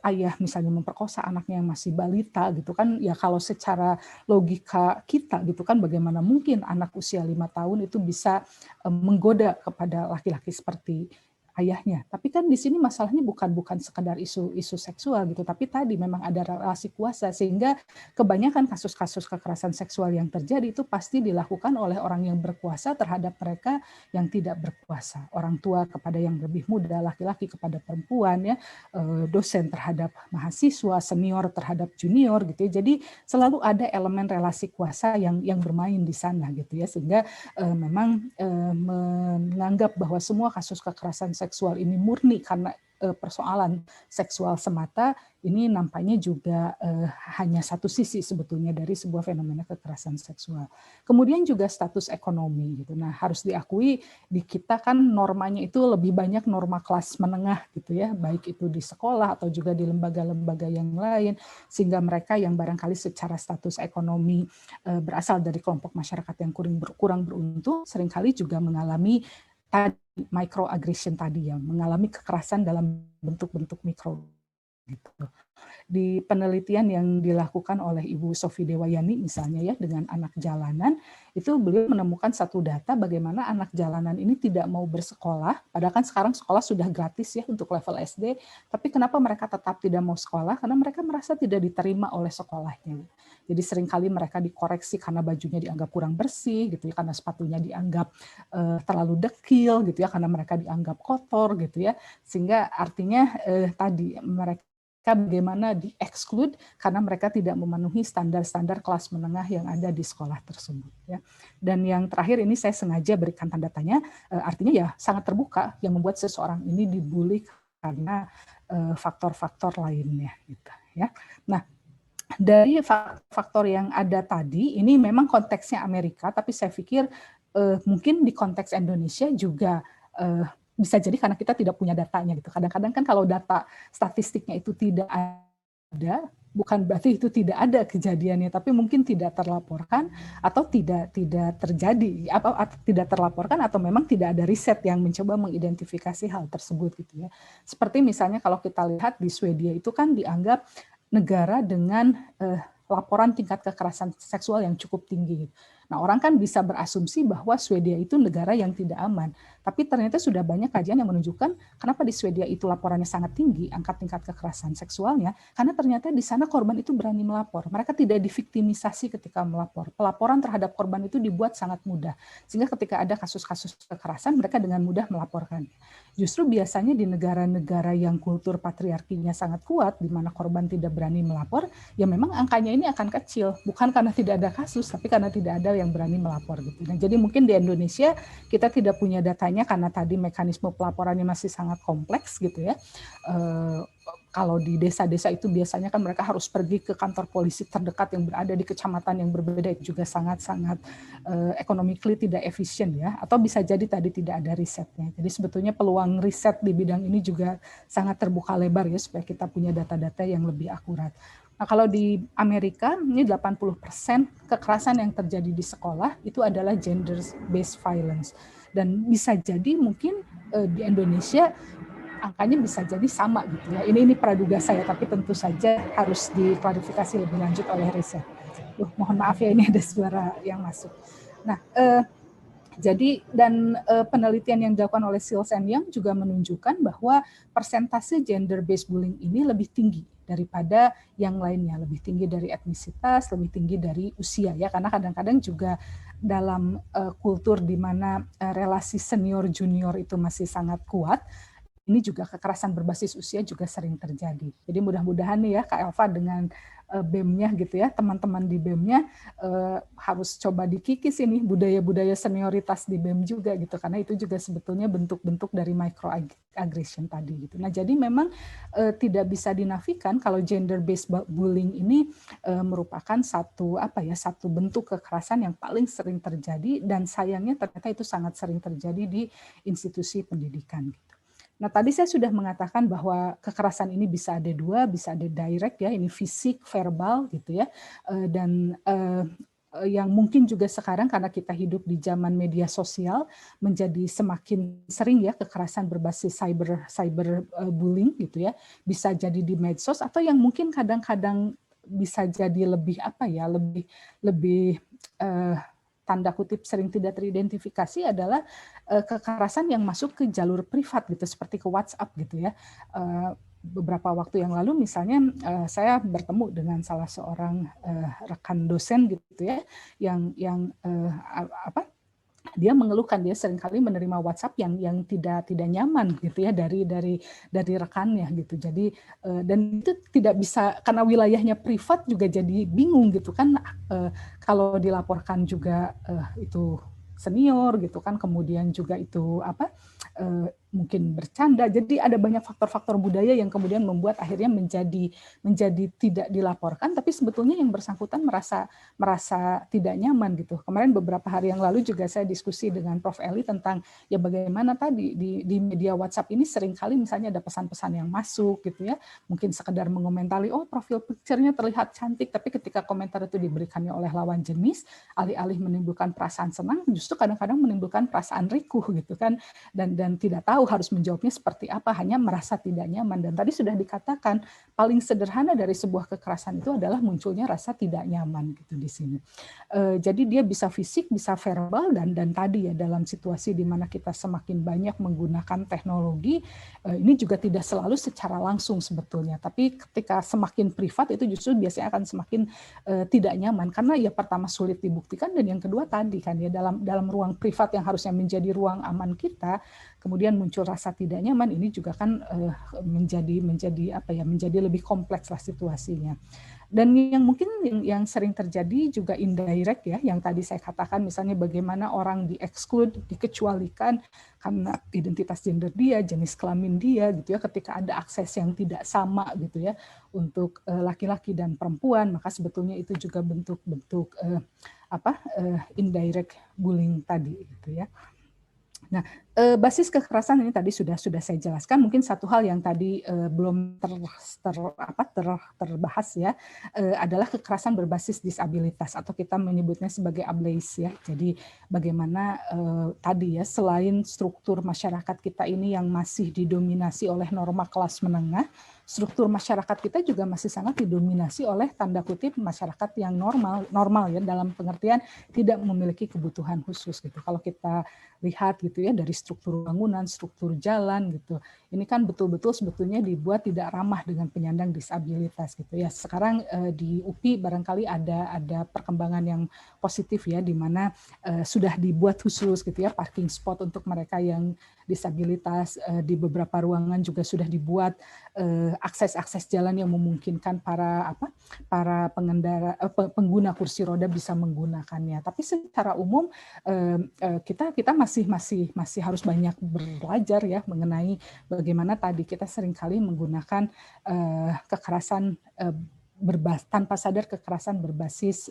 ayah misalnya memperkosa anaknya yang masih balita gitu kan, ya kalau secara logika kita gitu kan, bagaimana mungkin anak usia 5 tahun itu bisa menggoda kepada laki-laki seperti ayahnya. Tapi kan di sini masalahnya bukan sekadar isu seksual gitu, tapi tadi memang ada relasi kuasa, sehingga kebanyakan kasus-kasus kekerasan seksual yang terjadi itu pasti dilakukan oleh orang yang berkuasa terhadap mereka yang tidak berkuasa. Orang tua kepada yang lebih muda, laki-laki kepada perempuan, ya, dosen terhadap mahasiswa, senior terhadap junior gitu ya. Jadi selalu ada elemen relasi kuasa yang bermain di sana gitu ya, sehingga memang menganggap bahwa semua kasus kekerasan seksual ini murni karena persoalan seksual semata, ini nampaknya juga hanya satu sisi sebetulnya dari sebuah fenomena kekerasan seksual. Kemudian juga status ekonomi gitu. Nah, harus diakui di kita kan normanya itu lebih banyak norma kelas menengah gitu ya, baik itu di sekolah atau juga di lembaga-lembaga yang lain, sehingga mereka yang barangkali secara status ekonomi berasal dari kelompok masyarakat yang kurang beruntung seringkali juga mengalami tadi microaggression tadi, yang mengalami kekerasan dalam bentuk-bentuk mikro gitu. Di penelitian yang dilakukan oleh Ibu Sofi Dewayani misalnya ya dengan anak jalanan, itu beliau menemukan satu data bagaimana anak jalanan ini tidak mau bersekolah, padahal kan sekarang sekolah sudah gratis ya untuk level SD, tapi kenapa mereka tetap tidak mau sekolah? Karena mereka merasa tidak diterima oleh sekolahnya. Jadi seringkali mereka dikoreksi karena bajunya dianggap kurang bersih gitu ya, karena sepatunya dianggap terlalu dekil gitu ya, karena mereka dianggap kotor gitu ya, sehingga artinya tadi mereka bagaimana di-exclude karena mereka tidak memenuhi standar-standar kelas menengah yang ada di sekolah tersebut. Ya. Dan yang terakhir ini saya sengaja berikan tanda tanya, artinya ya sangat terbuka yang membuat seseorang ini dibully karena faktor-faktor lainnya. Gitu, ya. Nah, dari faktor yang ada tadi, ini memang konteksnya Amerika, tapi saya pikir mungkin di konteks Indonesia juga bisa jadi karena kita tidak punya datanya gitu. Kadang-kadang kan kalau data statistiknya itu tidak ada, bukan berarti itu tidak ada kejadiannya, tapi mungkin tidak terlaporkan atau tidak terjadi, atau tidak terlaporkan atau memang tidak ada riset yang mencoba mengidentifikasi hal tersebut gitu ya. Seperti misalnya kalau kita lihat di Swedia itu kan dianggap negara dengan laporan tingkat kekerasan seksual yang cukup tinggi. Nah, orang kan bisa berasumsi bahwa Swedia itu negara yang tidak aman. Tapi ternyata sudah banyak kajian yang menunjukkan kenapa di Swedia itu laporannya sangat tinggi, angka tingkat kekerasan seksualnya, karena ternyata di sana korban itu berani melapor. Mereka tidak diviktimisasi ketika melapor. Pelaporan terhadap korban itu dibuat sangat mudah. Sehingga ketika ada kasus-kasus kekerasan, mereka dengan mudah melaporkan. Justru biasanya di negara-negara yang kultur patriarkinya sangat kuat, di mana korban tidak berani melapor, ya memang angkanya ini akan kecil. Bukan karena tidak ada kasus, tapi karena tidak ada yang berani melapor gitu. Nah, jadi mungkin di Indonesia kita tidak punya datanya karena tadi mekanisme pelaporannya masih sangat kompleks gitu ya. Kalau di desa-desa itu biasanya kan mereka harus pergi ke kantor polisi terdekat yang berada di kecamatan yang berbeda, itu juga sangat-sangat economically tidak efisien ya. Atau bisa jadi tadi tidak ada risetnya. Jadi sebetulnya peluang riset di bidang ini juga sangat terbuka lebar ya supaya kita punya data-data yang lebih akurat. Nah, kalau di Amerika, ini 80% kekerasan yang terjadi di sekolah itu adalah gender-based violence. Dan bisa jadi mungkin di Indonesia angkanya bisa jadi sama gitu ya. Ini praduga saya, tapi tentu saja harus diklarifikasi lebih lanjut oleh riset. Mohon maaf ya, ini ada suara yang masuk. Nah, jadi dan penelitian yang dilakukan oleh Seals and Young juga menunjukkan bahwa persentase gender-based bullying ini lebih tinggi daripada yang lainnya, lebih tinggi dari etnisitas, lebih tinggi dari usia ya, karena kadang-kadang juga dalam kultur di mana relasi senior junior itu masih sangat kuat, ini juga kekerasan berbasis usia juga sering terjadi. Jadi mudah-mudahan nih ya Kak Elva dengan BEM-nya gitu ya, teman-teman di BEM-nya harus coba dikikis ini budaya-budaya senioritas di BEM juga gitu, karena itu juga sebetulnya bentuk-bentuk dari microaggression tadi gitu. Nah, jadi memang tidak bisa dinafikan kalau gender-based bullying ini merupakan satu bentuk kekerasan yang paling sering terjadi, dan sayangnya ternyata itu sangat sering terjadi di institusi pendidikan gitu. Nah, tadi saya sudah mengatakan bahwa kekerasan ini bisa ada dua, bisa ada direct ya, ini fisik, verbal gitu ya, dan yang mungkin juga sekarang karena kita hidup di zaman media sosial menjadi semakin sering ya kekerasan berbasis cyber bullying gitu ya, bisa jadi di medsos atau yang mungkin kadang-kadang bisa jadi lebih tanda kutip sering tidak teridentifikasi adalah kekerasan yang masuk ke jalur privat gitu, seperti ke WhatsApp gitu ya. Beberapa waktu yang lalu misalnya saya bertemu dengan salah seorang rekan dosen gitu ya, yang dia mengeluhkan dia seringkali menerima WhatsApp yang tidak nyaman gitu ya dari rekannya gitu. Jadi dan itu tidak bisa, karena wilayahnya privat juga jadi bingung gitu kan, kalau dilaporkan juga itu senior gitu kan, kemudian juga itu mungkin bercanda. Jadi ada banyak faktor-faktor budaya yang kemudian membuat akhirnya menjadi tidak dilaporkan, tapi sebetulnya yang bersangkutan merasa tidak nyaman gitu. Kemarin beberapa hari yang lalu juga saya diskusi dengan Prof. Eli tentang ya bagaimana tadi di media WhatsApp ini seringkali misalnya ada pesan-pesan yang masuk gitu ya, mungkin sekedar mengomentari, oh profil picture-nya terlihat cantik, tapi ketika komentar itu diberikannya oleh lawan jenis, alih-alih menimbulkan perasaan senang, justru kadang-kadang menimbulkan perasaan rikuh gitu kan, dan tidak tahu harus menjawabnya seperti apa, hanya merasa tidak nyaman. Dan tadi sudah dikatakan paling sederhana dari sebuah kekerasan itu adalah munculnya rasa tidak nyaman gitu di sini. Jadi dia bisa fisik, bisa verbal, dan tadi ya dalam situasi di mana kita semakin banyak menggunakan teknologi, ini juga tidak selalu secara langsung sebetulnya, tapi ketika semakin privat itu justru biasanya akan semakin tidak nyaman, karena ya pertama sulit dibuktikan, dan yang kedua tadi kan ya dalam ruang privat yang harusnya menjadi ruang aman kita, kemudian muncul rasa tidak nyaman, ini juga kan menjadi lebih kompleks lah situasinya. Dan yang mungkin yang sering terjadi juga indirect ya, yang tadi saya katakan misalnya bagaimana orang di-exclude, dikecualikan karena identitas gender dia, jenis kelamin dia gitu ya, ketika ada akses yang tidak sama gitu ya untuk laki-laki dan perempuan, maka sebetulnya itu juga bentuk-bentuk indirect bullying tadi gitu ya. Nah, basis kekerasan ini tadi sudah saya jelaskan. Mungkin satu hal yang tadi belum terbahas ya, adalah kekerasan berbasis disabilitas atau kita menyebutnya sebagai ableist ya. Jadi bagaimana tadi ya, selain struktur masyarakat kita ini yang masih didominasi oleh norma kelas menengah, struktur masyarakat kita juga masih sangat didominasi oleh tanda kutip masyarakat yang normal ya, dalam pengertian tidak memiliki kebutuhan khusus gitu. Kalau kita lihat gitu ya dari struktur bangunan, struktur jalan gitu, ini kan betul-betul sebetulnya dibuat tidak ramah dengan penyandang disabilitas gitu ya. Sekarang di UPI barangkali ada perkembangan yang positif ya, di mana sudah dibuat khusus gitu ya parking spot untuk mereka yang disabilitas, di beberapa ruangan juga sudah dibuat akses jalan yang memungkinkan para pengguna kursi roda bisa menggunakannya. Tapi secara umum kita masih harus banyak belajar ya mengenai bagaimana tadi kita seringkali menggunakan kekerasan tanpa sadar, kekerasan berbasis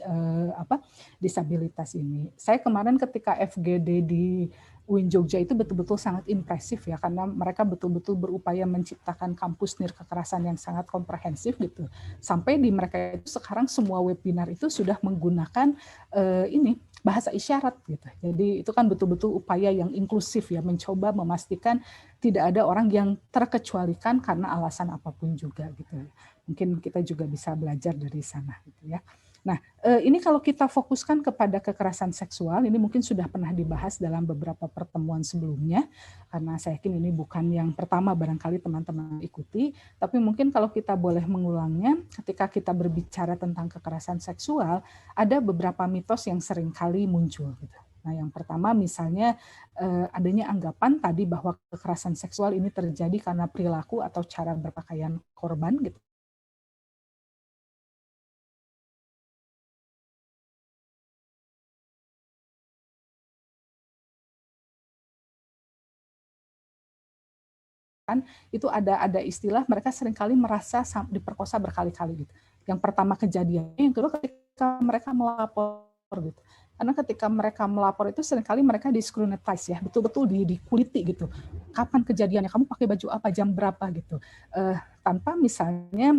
disabilitas ini. Saya kemarin ketika FGD di UIN Jogja itu betul-betul sangat impresif ya, karena mereka betul-betul berupaya menciptakan kampus nir kekerasan yang sangat komprehensif gitu. Sampai di mereka itu sekarang semua webinar itu sudah menggunakan bahasa isyarat gitu. Jadi itu kan betul-betul upaya yang inklusif ya, mencoba memastikan tidak ada orang yang terkecualikan karena alasan apapun juga gitu. Mungkin kita juga bisa belajar dari sana gitu ya. Nah, ini kalau kita fokuskan kepada kekerasan seksual, ini mungkin sudah pernah dibahas dalam beberapa pertemuan sebelumnya, karena saya yakin ini bukan yang pertama barangkali teman-teman ikuti, tapi mungkin kalau kita boleh mengulangnya, ketika kita berbicara tentang kekerasan seksual, ada beberapa mitos yang seringkali muncul gitu. Nah, yang pertama misalnya adanya anggapan tadi bahwa kekerasan seksual ini terjadi karena perilaku atau cara berpakaian korban gitu. Itu ada istilah mereka seringkali merasa diperkosa berkali-kali gitu. Yang pertama kejadiannya, yang kedua ketika mereka melapor gitu. Karena ketika mereka melapor itu seringkali mereka di-scrutinize ya, betul-betul dikuliti gitu. Kapan kejadiannya, kamu pakai baju apa, jam berapa gitu. tanpa misalnya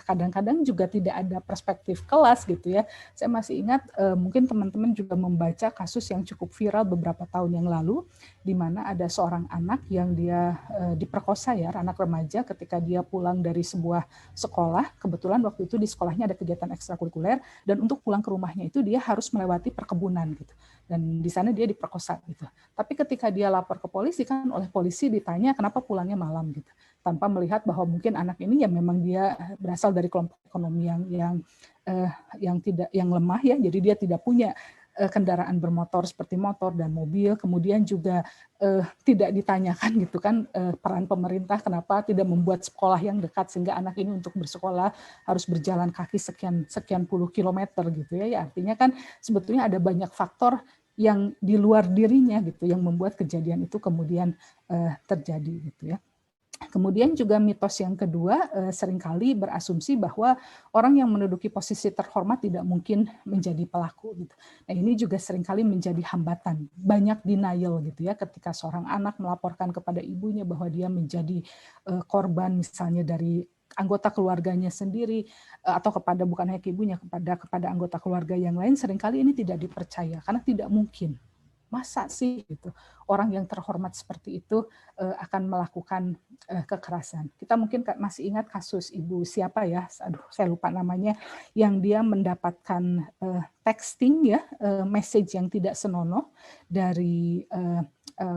kadang-kadang juga tidak ada perspektif kelas gitu ya. Saya masih ingat mungkin teman-teman juga membaca kasus yang cukup viral beberapa tahun yang lalu, di mana ada seorang anak yang dia diperkosa ya, anak remaja ketika dia pulang dari sebuah sekolah. Kebetulan waktu itu di sekolahnya ada kegiatan ekstrakurikuler, dan untuk pulang ke rumahnya itu dia harus melewati perkebunan gitu. Dan di sana dia diperkosa gitu. Tapi ketika dia lapor ke polisi, kan oleh polisi ditanya kenapa pulangnya malam gitu, tanpa melihat bahwa mungkin anak ini ya memang dia berasal dari kelompok ekonomi yang lemah ya, jadi dia tidak punya kendaraan bermotor seperti motor dan mobil. Kemudian juga tidak ditanyakan gitu kan peran pemerintah kenapa tidak membuat sekolah yang dekat sehingga anak ini untuk bersekolah harus berjalan kaki sekian puluh kilometer gitu ya. Artinya kan sebetulnya ada banyak faktor yang di luar dirinya gitu yang membuat kejadian itu kemudian terjadi gitu ya. Kemudian juga mitos yang kedua seringkali berasumsi bahwa orang yang menduduki posisi terhormat tidak mungkin menjadi pelaku gitu. Nah, ini juga seringkali menjadi hambatan. Banyak denial gitu ya ketika seorang anak melaporkan kepada ibunya bahwa dia menjadi korban misalnya dari anggota keluarganya sendiri atau kepada bukan hanya ibunya kepada anggota keluarga yang lain, seringkali ini tidak dipercaya karena tidak mungkin. Masa sih gitu orang yang terhormat seperti itu akan melakukan kekerasan. Kita mungkin masih ingat kasus ibu siapa ya, aduh saya lupa namanya, yang dia mendapatkan texting ya, message yang tidak senonoh dari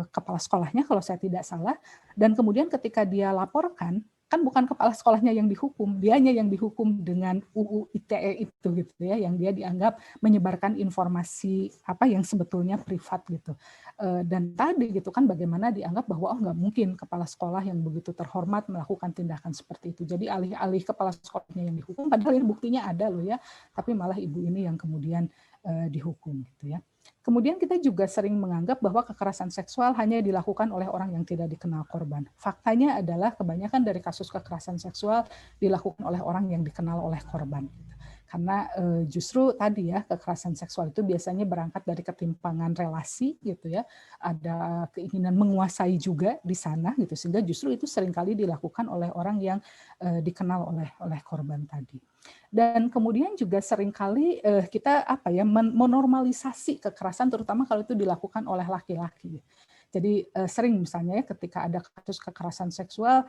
kepala sekolahnya kalau saya tidak salah, dan kemudian ketika dia laporkan, kan bukan kepala sekolahnya yang dihukum, dianya yang dihukum dengan UU ITE itu gitu ya, yang dia dianggap menyebarkan informasi apa yang sebetulnya privat gitu. Dan tadi gitu kan bagaimana dianggap bahwa nggak mungkin kepala sekolah yang begitu terhormat melakukan tindakan seperti itu. Jadi alih-alih kepala sekolahnya yang dihukum, padahal ini buktinya ada loh ya, tapi malah ibu ini yang kemudian dihukum gitu ya. Kemudian kita juga sering menganggap bahwa kekerasan seksual hanya dilakukan oleh orang yang tidak dikenal korban. Faktanya adalah kebanyakan dari kasus kekerasan seksual dilakukan oleh orang yang dikenal oleh korban. Karena justru tadi ya kekerasan seksual itu biasanya berangkat dari ketimpangan relasi gitu ya, ada keinginan menguasai juga di sana gitu, sehingga justru itu seringkali dilakukan oleh orang yang dikenal oleh korban tadi. Dan kemudian juga seringkali kita menormalisasi kekerasan, terutama kalau itu dilakukan oleh laki-laki. Jadi sering misalnya ya ketika ada kasus kekerasan seksual,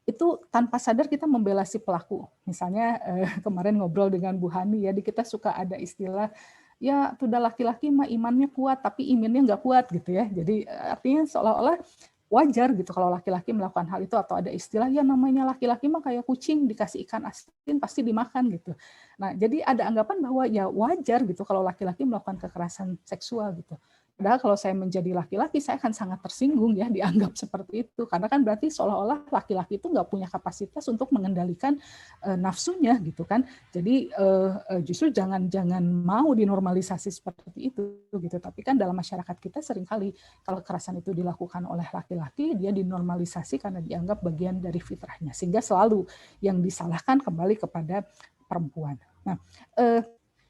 itu tanpa sadar kita membela si pelaku. Misalnya kemarin ngobrol dengan Bu Hani ya, di kita suka ada istilah ya sudah laki-laki mah imannya kuat tapi imannya nggak kuat gitu ya. Jadi artinya seolah-olah wajar gitu kalau laki-laki melakukan hal itu, atau ada istilah ya namanya laki-laki mah kayak kucing dikasih ikan asin pasti dimakan gitu. Nah, jadi ada anggapan bahwa ya wajar gitu kalau laki-laki melakukan kekerasan seksual gitu. Padahal kalau saya menjadi laki-laki, saya akan sangat tersinggung ya dianggap seperti itu. Karena kan berarti seolah-olah laki-laki itu nggak punya kapasitas untuk mengendalikan nafsunya gitu kan. Jadi justru jangan mau dinormalisasi seperti itu gitu. Tapi kan dalam masyarakat kita seringkali kalau kekerasan itu dilakukan oleh laki-laki, dia dinormalisasi karena dianggap bagian dari fitrahnya. Sehingga selalu yang disalahkan kembali kepada perempuan. Nah,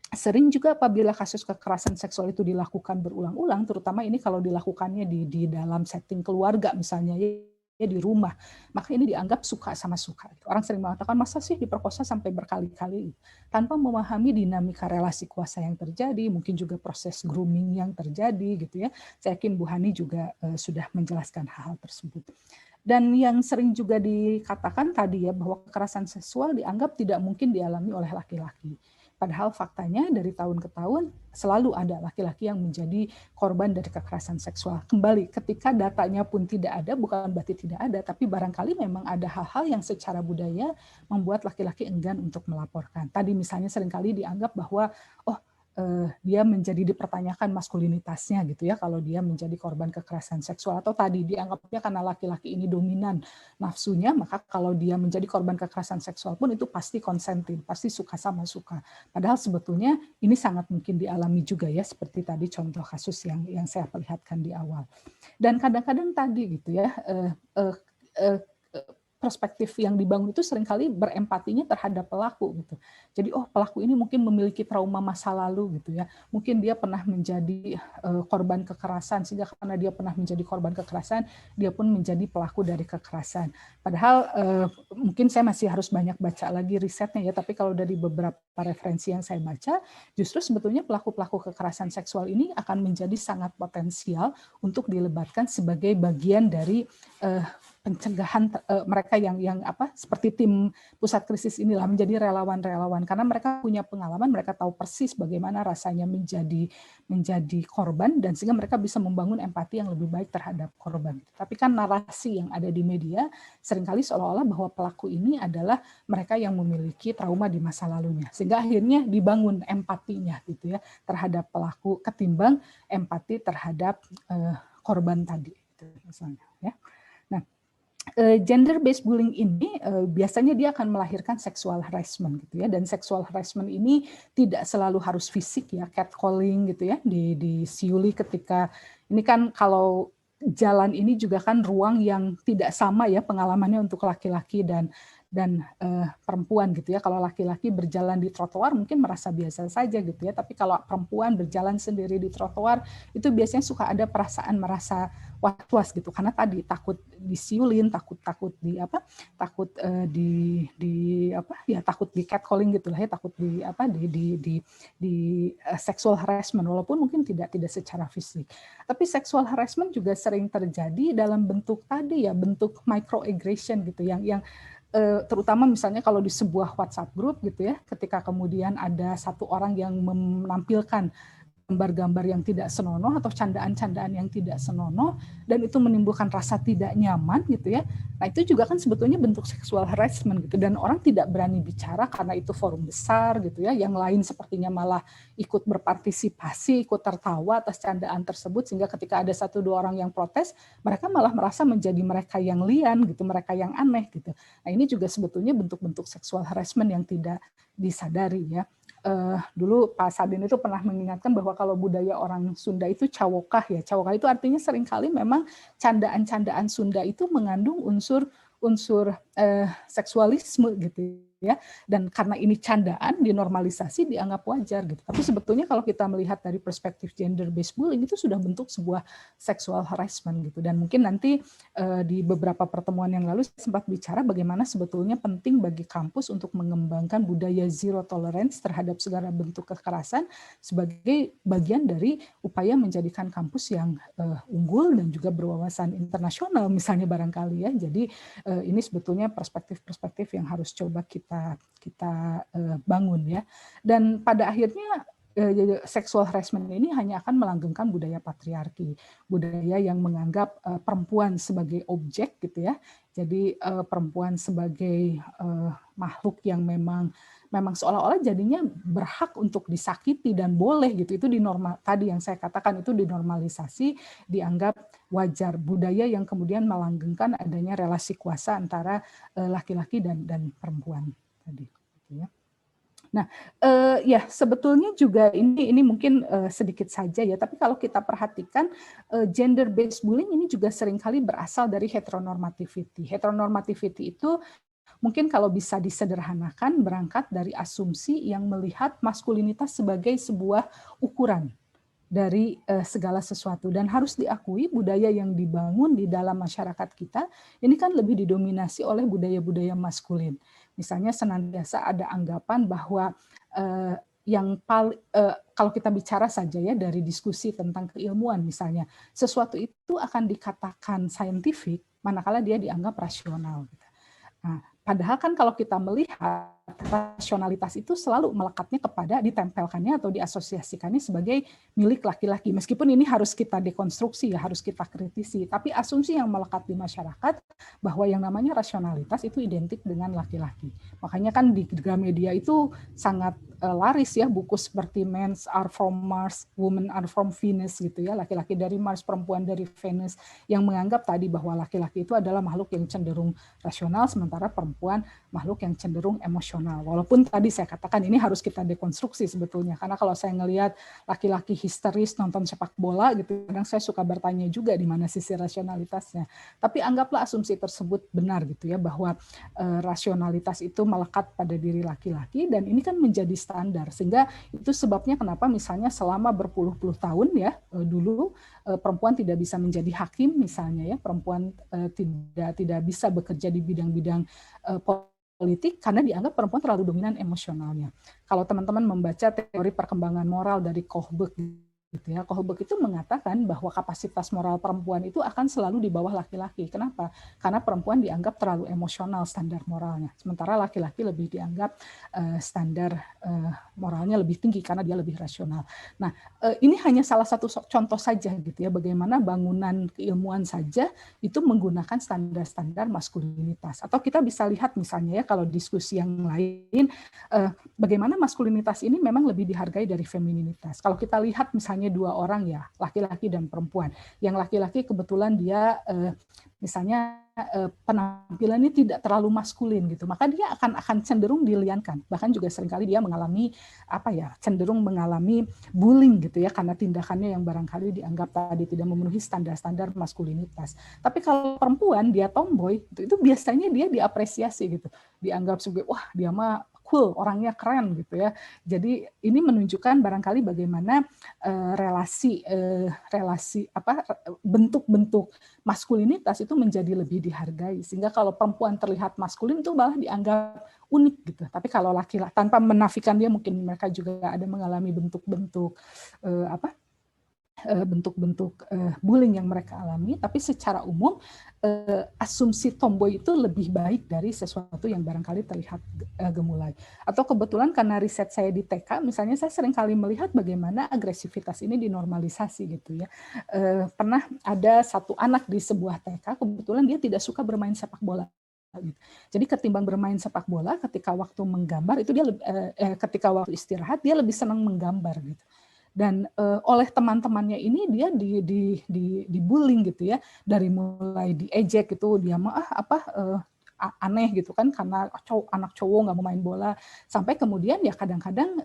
sering juga apabila kasus kekerasan seksual itu dilakukan berulang-ulang, terutama ini kalau dilakukannya di dalam setting keluarga misalnya ya di rumah, maka ini dianggap suka sama suka. Orang sering mengatakan masa sih diperkosa sampai berkali-kali, tanpa memahami dinamika relasi kuasa yang terjadi, mungkin juga proses grooming yang terjadi gitu ya. Saya yakin Bu Hani juga sudah menjelaskan hal tersebut. Dan yang sering juga dikatakan tadi ya bahwa kekerasan seksual dianggap tidak mungkin dialami oleh laki-laki. Padahal faktanya dari tahun ke tahun selalu ada laki-laki yang menjadi korban dari kekerasan seksual. Kembali, ketika datanya pun tidak ada, bukan berarti tidak ada, tapi barangkali memang ada hal-hal yang secara budaya membuat laki-laki enggan untuk melaporkan. Tadi misalnya seringkali dianggap bahwa, dia menjadi dipertanyakan maskulinitasnya gitu ya kalau dia menjadi korban kekerasan seksual, atau tadi dianggapnya karena laki-laki ini dominan nafsunya, maka kalau dia menjadi korban kekerasan seksual pun itu pasti konsentin, pasti suka sama suka. Padahal sebetulnya ini sangat mungkin dialami juga ya, seperti tadi contoh kasus yang saya perlihatkan di awal. Dan kadang-kadang tadi gitu ya perspektif yang dibangun itu seringkali berempatinya terhadap pelaku gitu. Jadi pelaku ini mungkin memiliki trauma masa lalu gitu ya. Mungkin dia pernah menjadi korban kekerasan, sehingga karena dia pernah menjadi korban kekerasan, dia pun menjadi pelaku dari kekerasan. Padahal mungkin saya masih harus banyak baca lagi risetnya ya, tapi kalau dari beberapa referensi yang saya baca, justru sebetulnya pelaku-pelaku kekerasan seksual ini akan menjadi sangat potensial untuk dilebatkan sebagai bagian dari pencegahan mereka yang seperti tim pusat krisis inilah, menjadi relawan-relawan, karena mereka punya pengalaman, mereka tahu persis bagaimana rasanya menjadi korban, dan sehingga mereka bisa membangun empati yang lebih baik terhadap korban. Tapi kan narasi yang ada di media seringkali seolah-olah bahwa pelaku ini adalah mereka yang memiliki trauma di masa lalunya, sehingga akhirnya dibangun empatinya gitu ya terhadap pelaku ketimbang empati terhadap korban tadi gitu, misalnya ya. Nah, gender based bullying ini biasanya dia akan melahirkan sexual harassment gitu ya, dan sexual harassment ini tidak selalu harus fisik ya, catcalling gitu ya, disiuli ketika ini kan kalau jalan ini juga kan ruang yang tidak sama ya pengalamannya untuk laki-laki dan perempuan gitu ya. Kalau laki-laki berjalan di trotoar mungkin merasa biasa saja gitu ya, tapi kalau perempuan berjalan sendiri di trotoar itu biasanya suka ada perasaan merasa was-was gitu, karena tadi takut disiulin, takut di catcalling gitulah ya, takut di sexual harassment, walaupun mungkin tidak secara fisik. Tapi sexual harassment juga sering terjadi dalam bentuk tadi ya, bentuk microaggression gitu yang terutama misalnya kalau di sebuah WhatsApp group gitu ya, ketika kemudian ada satu orang yang menampilkan gambar-gambar yang tidak senonoh atau candaan-candaan yang tidak senonoh, dan itu menimbulkan rasa tidak nyaman gitu ya. Nah itu juga kan sebetulnya bentuk sexual harassment gitu, dan orang tidak berani bicara karena itu forum besar gitu ya. Yang lain sepertinya malah ikut berpartisipasi, ikut tertawa atas candaan tersebut, sehingga ketika ada 1-2 orang yang protes, mereka malah merasa menjadi mereka yang lian gitu, mereka yang aneh gitu. Nah ini juga sebetulnya bentuk-bentuk sexual harassment yang tidak disadari ya. Dulu Pak Sadin itu pernah mengingatkan bahwa kalau budaya orang Sunda itu cawokah ya. Cawokah itu artinya seringkali memang candaan-candaan Sunda itu mengandung unsur seksualisme gitu ya. Dan karena ini candaan dinormalisasi dianggap wajar gitu. Tapi sebetulnya kalau kita melihat dari perspektif gender based bullying itu sudah bentuk sebuah sexual harassment gitu. Dan mungkin nanti di beberapa pertemuan yang lalu saya sempat bicara bagaimana sebetulnya penting bagi kampus untuk mengembangkan budaya zero tolerance terhadap segala bentuk kekerasan sebagai bagian dari upaya menjadikan kampus yang unggul dan juga berwawasan internasional misalnya barangkali ya. Jadi ini sebetulnya perspektif-perspektif yang harus coba kita bangun ya. Dan pada akhirnya sexual harassment ini hanya akan melanggengkan budaya patriarki, budaya yang menganggap perempuan sebagai objek gitu ya. Jadi perempuan sebagai makhluk yang memang seolah-olah jadinya berhak untuk disakiti dan boleh gitu. Itu tadi yang saya katakan itu dinormalisasi, dianggap wajar, budaya yang kemudian melanggengkan adanya relasi kuasa antara laki-laki dan perempuan tadi gitu ya. Nah, ya sebetulnya juga ini mungkin sedikit saja ya, tapi kalau kita perhatikan gender based bullying ini juga seringkali berasal dari heteronormativity. Heteronormativity itu mungkin kalau bisa disederhanakan berangkat dari asumsi yang melihat maskulinitas sebagai sebuah ukuran dari segala sesuatu, dan harus diakui budaya yang dibangun di dalam masyarakat kita ini kan lebih didominasi oleh budaya-budaya maskulin. Misalnya senantiasa ada anggapan bahwa kalau kita bicara saja ya dari diskusi tentang keilmuan misalnya, sesuatu itu akan dikatakan saintifik manakala dia dianggap rasional. Nah, padahal kan kalau kita melihat rasionalitas itu selalu melekatnya kepada ditempelkannya atau diasosiasikannya sebagai milik laki-laki. Meskipun ini harus kita dekonstruksi ya, harus kita kritisi. Tapi asumsi yang melekat di masyarakat bahwa yang namanya rasionalitas itu identik dengan laki-laki. Makanya kan di Gramedia itu sangat laris ya buku seperti Men are from Mars, Women are from Venus gitu ya, laki-laki dari Mars, perempuan dari Venus, yang menganggap tadi bahwa laki-laki itu adalah makhluk yang cenderung rasional sementara perempuan makhluk yang cenderung emosional. rasional. Walaupun tadi saya katakan ini harus kita dekonstruksi sebetulnya, karena kalau saya ngelihat laki-laki histeris nonton sepak bola gitu, kadang saya suka bertanya juga di mana sisi rasionalitasnya. Tapi anggaplah asumsi tersebut benar gitu ya, bahwa rasionalitas itu melekat pada diri laki-laki, dan ini kan menjadi standar, sehingga itu sebabnya kenapa misalnya selama berpuluh-puluh tahun ya dulu perempuan tidak bisa menjadi hakim misalnya ya, perempuan tidak bisa bekerja di bidang-bidang politik karena dianggap perempuan terlalu dominan emosionalnya. Kalau teman-teman membaca teori perkembangan moral dari Kohlberg gitu ya, Kohlberg itu mengatakan bahwa kapasitas moral perempuan itu akan selalu di bawah laki-laki. Kenapa? Karena perempuan dianggap terlalu emosional standar moralnya, sementara laki-laki lebih dianggap standar moralnya lebih tinggi karena dia lebih rasional. Nah, ini hanya salah satu contoh saja gitu ya, bagaimana bangunan keilmuan saja itu menggunakan standar-standar maskulinitas. Atau kita bisa lihat misalnya ya, kalau diskusi yang lain, bagaimana maskulinitas ini memang lebih dihargai dari femininitas. Kalau kita lihat misalnya dua orang ya, laki-laki dan perempuan. Yang laki-laki kebetulan dia misalnya penampilannya tidak terlalu maskulin gitu, maka dia akan cenderung diliankan. Bahkan juga seringkali dia mengalami cenderung mengalami bullying gitu ya, karena tindakannya yang barangkali dianggap tadi tidak memenuhi standar-standar maskulinitas. Tapi kalau perempuan dia tomboy, itu biasanya dia diapresiasi gitu, dianggap sebagai wah dia mah cool, orangnya keren gitu ya. Jadi ini menunjukkan barangkali bagaimana bentuk-bentuk maskulinitas itu menjadi lebih dihargai, sehingga kalau perempuan terlihat maskulin itu malah dianggap unik gitu. Tapi kalau laki-laki, tanpa menafikan dia mungkin mereka juga ada mengalami bentuk-bentuk bullying yang mereka alami, tapi secara umum asumsi tomboy itu lebih baik dari sesuatu yang barangkali terlihat gemulai. Atau kebetulan karena riset saya di TK, misalnya saya sering kali melihat bagaimana agresivitas ini dinormalisasi gitu ya. Pernah ada satu anak di sebuah TK, kebetulan dia tidak suka bermain sepak bola. Jadi ketimbang bermain sepak bola, ketika waktu menggambar itu dia ketika waktu istirahat dia lebih senang menggambar gitu. Dan oleh teman-temannya ini dia dibullying gitu ya, dari mulai diejek gitu, dia mah aneh gitu kan karena anak cowok nggak mau main bola, sampai kemudian ya kadang-kadang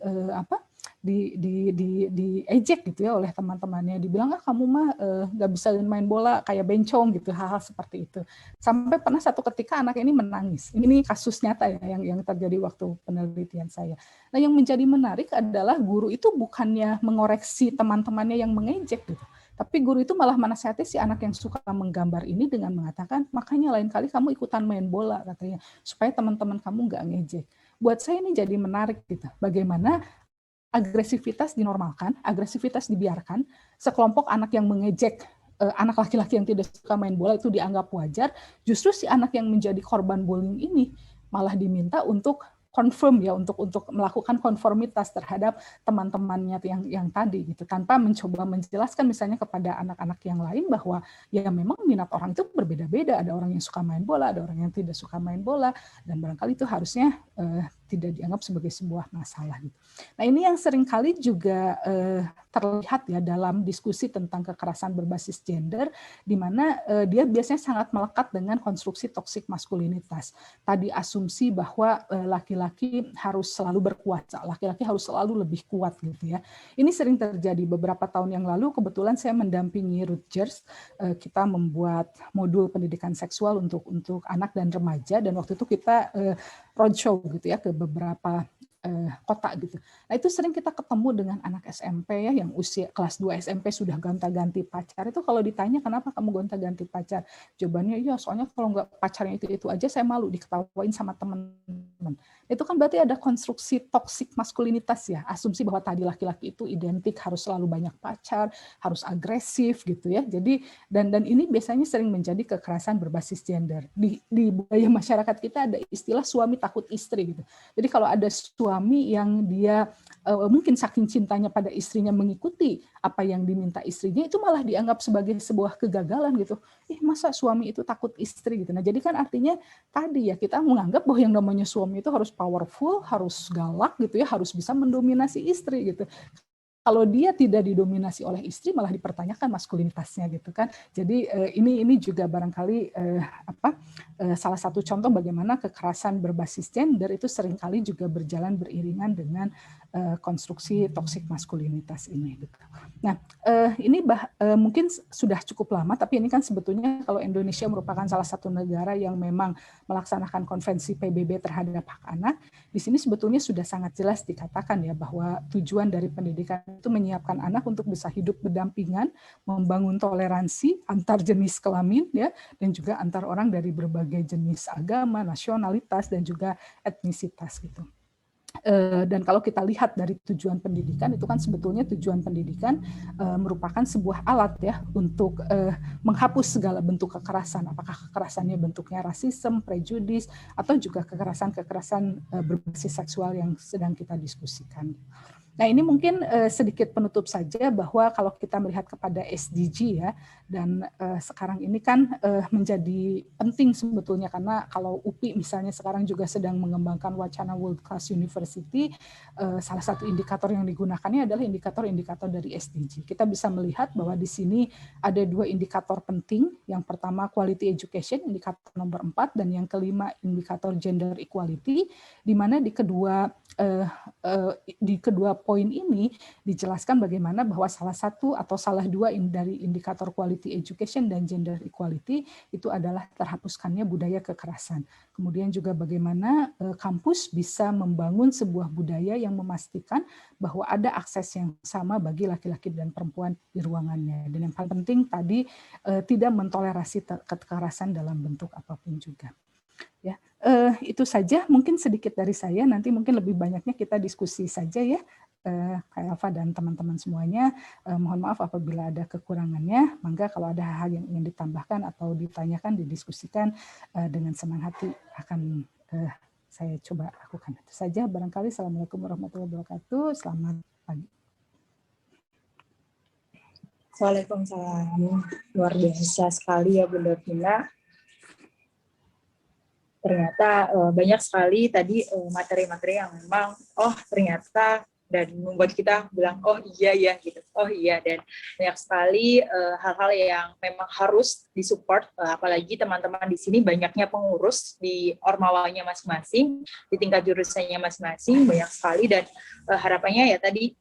diejek gitu ya oleh teman-temannya, dibilang kamu mah nggak bisa main bola kayak bencong gitu, hal-hal seperti itu. Sampai pernah satu ketika anak ini menangis. Ini kasus nyata ya yang terjadi waktu penelitian saya. Nah, yang menjadi menarik adalah guru itu bukannya mengoreksi teman-temannya yang mengejek gitu, tapi guru itu malah menasihati si anak yang suka menggambar ini dengan mengatakan, makanya lain kali kamu ikutan main bola katanya, supaya teman-teman kamu nggak ngejek. Buat saya ini jadi menarik gitu, bagaimana agresivitas dinormalkan, agresivitas dibiarkan, sekelompok anak yang mengejek anak laki-laki yang tidak suka main bola itu dianggap wajar, justru si anak yang menjadi korban bullying ini malah diminta untuk confirm ya, untuk melakukan konformitas terhadap teman-temannya yang tadi gitu, tanpa mencoba menjelaskan misalnya kepada anak-anak yang lain bahwa ya memang minat orang itu berbeda-beda, ada orang yang suka main bola, ada orang yang tidak suka main bola, dan barangkali itu harusnya tidak dianggap sebagai sebuah masalah gitu. Nah, ini yang seringkali juga terlihat ya dalam diskusi tentang kekerasan berbasis gender, di mana dia biasanya sangat melekat dengan konstruksi toksik maskulinitas. Tadi asumsi bahwa laki-laki harus selalu berkuasa, laki-laki harus selalu lebih kuat gitu ya. Ini sering terjadi. Beberapa tahun yang lalu kebetulan saya mendampingi Rutgers, kita membuat modul pendidikan seksual untuk anak dan remaja, dan waktu itu kita roadshow gitu ya ke beberapa kota gitu. Nah, itu sering kita ketemu dengan anak SMP ya yang usia kelas 2 SMP sudah gonta-ganti pacar. Itu kalau ditanya kenapa kamu gonta-ganti pacar, jawabannya iya soalnya kalau nggak pacarnya itu aja saya malu diketawain sama teman-teman. Itu kan berarti ada konstruksi toksik maskulinitas ya, asumsi bahwa tadi laki-laki itu identik harus selalu banyak pacar, harus agresif gitu ya. Jadi dan ini biasanya sering menjadi kekerasan berbasis gender. Di budaya masyarakat kita ada istilah suami takut istri gitu. Jadi kalau ada suami yang dia mungkin saking cintanya pada istrinya mengikuti apa yang diminta istrinya, itu malah dianggap sebagai sebuah kegagalan gitu. Masa suami itu takut istri gitu. Nah, jadi kan artinya tadi ya kita menganggap bahwa yang namanya suami itu harus powerful, harus galak gitu ya, harus bisa mendominasi istri gitu. kalau dia tidak didominasi oleh istri malah dipertanyakan maskulinitasnya gitu kan. Jadi ini juga barangkali salah satu contoh bagaimana kekerasan berbasis gender itu seringkali juga berjalan beriringan dengan konstruksi toksik maskulinitas ini gitu. Nah, ini mungkin sudah cukup lama, tapi ini kan sebetulnya kalau Indonesia merupakan salah satu negara yang memang melaksanakan konvensi PBB terhadap hak anak, di sini sebetulnya sudah sangat jelas dikatakan ya bahwa tujuan dari pendidikan itu menyiapkan anak untuk bisa hidup berdampingan, membangun toleransi antar jenis kelamin ya, dan juga antar orang dari berbagai jenis agama, nasionalitas dan juga etnisitas gitu. Dan kalau kita lihat dari tujuan pendidikan itu kan sebetulnya tujuan pendidikan merupakan sebuah alat ya untuk menghapus segala bentuk kekerasan, apakah kekerasannya bentuknya rasisme, prejudis atau juga kekerasan berbasis seksual yang sedang kita diskusikan. Nah, ini mungkin sedikit penutup saja bahwa kalau kita melihat kepada SDG ya, dan sekarang ini kan menjadi penting sebetulnya karena kalau UPI misalnya sekarang juga sedang mengembangkan wacana World Class University, salah satu indikator yang digunakannya adalah indikator-indikator dari SDG. Kita bisa melihat bahwa di sini ada 2 indikator penting, yang pertama quality education, indikator nomor 4, dan yang kelima indikator gender equality, di mana di kedua poin ini dijelaskan bagaimana bahwa salah satu atau salah 2 dari indikator quality education dan gender equality itu adalah terhapuskannya budaya kekerasan. Kemudian juga bagaimana kampus bisa membangun sebuah budaya yang memastikan bahwa ada akses yang sama bagi laki-laki dan perempuan di ruangannya. Dan yang paling penting tadi tidak mentolerasi kekerasan dalam bentuk apapun juga. Ya, itu saja mungkin sedikit dari saya. Nanti mungkin lebih banyaknya kita diskusi saja ya, Kak Elva dan teman-teman semuanya. Mohon maaf apabila ada kekurangannya. Mangga kalau ada hal yang ingin ditambahkan atau ditanyakan, didiskusikan dengan senang hati akan saya coba lakukan. Itu saja barangkali. Assalamualaikum warahmatullahi wabarakatuh. Selamat pagi. Waalaikumsalam. Luar biasa sekali ya Bunda Vina. Ternyata banyak sekali tadi materi-materi yang memang ternyata dan membuat kita bilang oh iya ya gitu, oh iya, dan banyak sekali hal-hal yang memang harus disupport, apalagi teman-teman di sini banyaknya pengurus di ormawanya masing-masing, di tingkat jurusannya masing-masing banyak sekali, dan harapannya ya tadi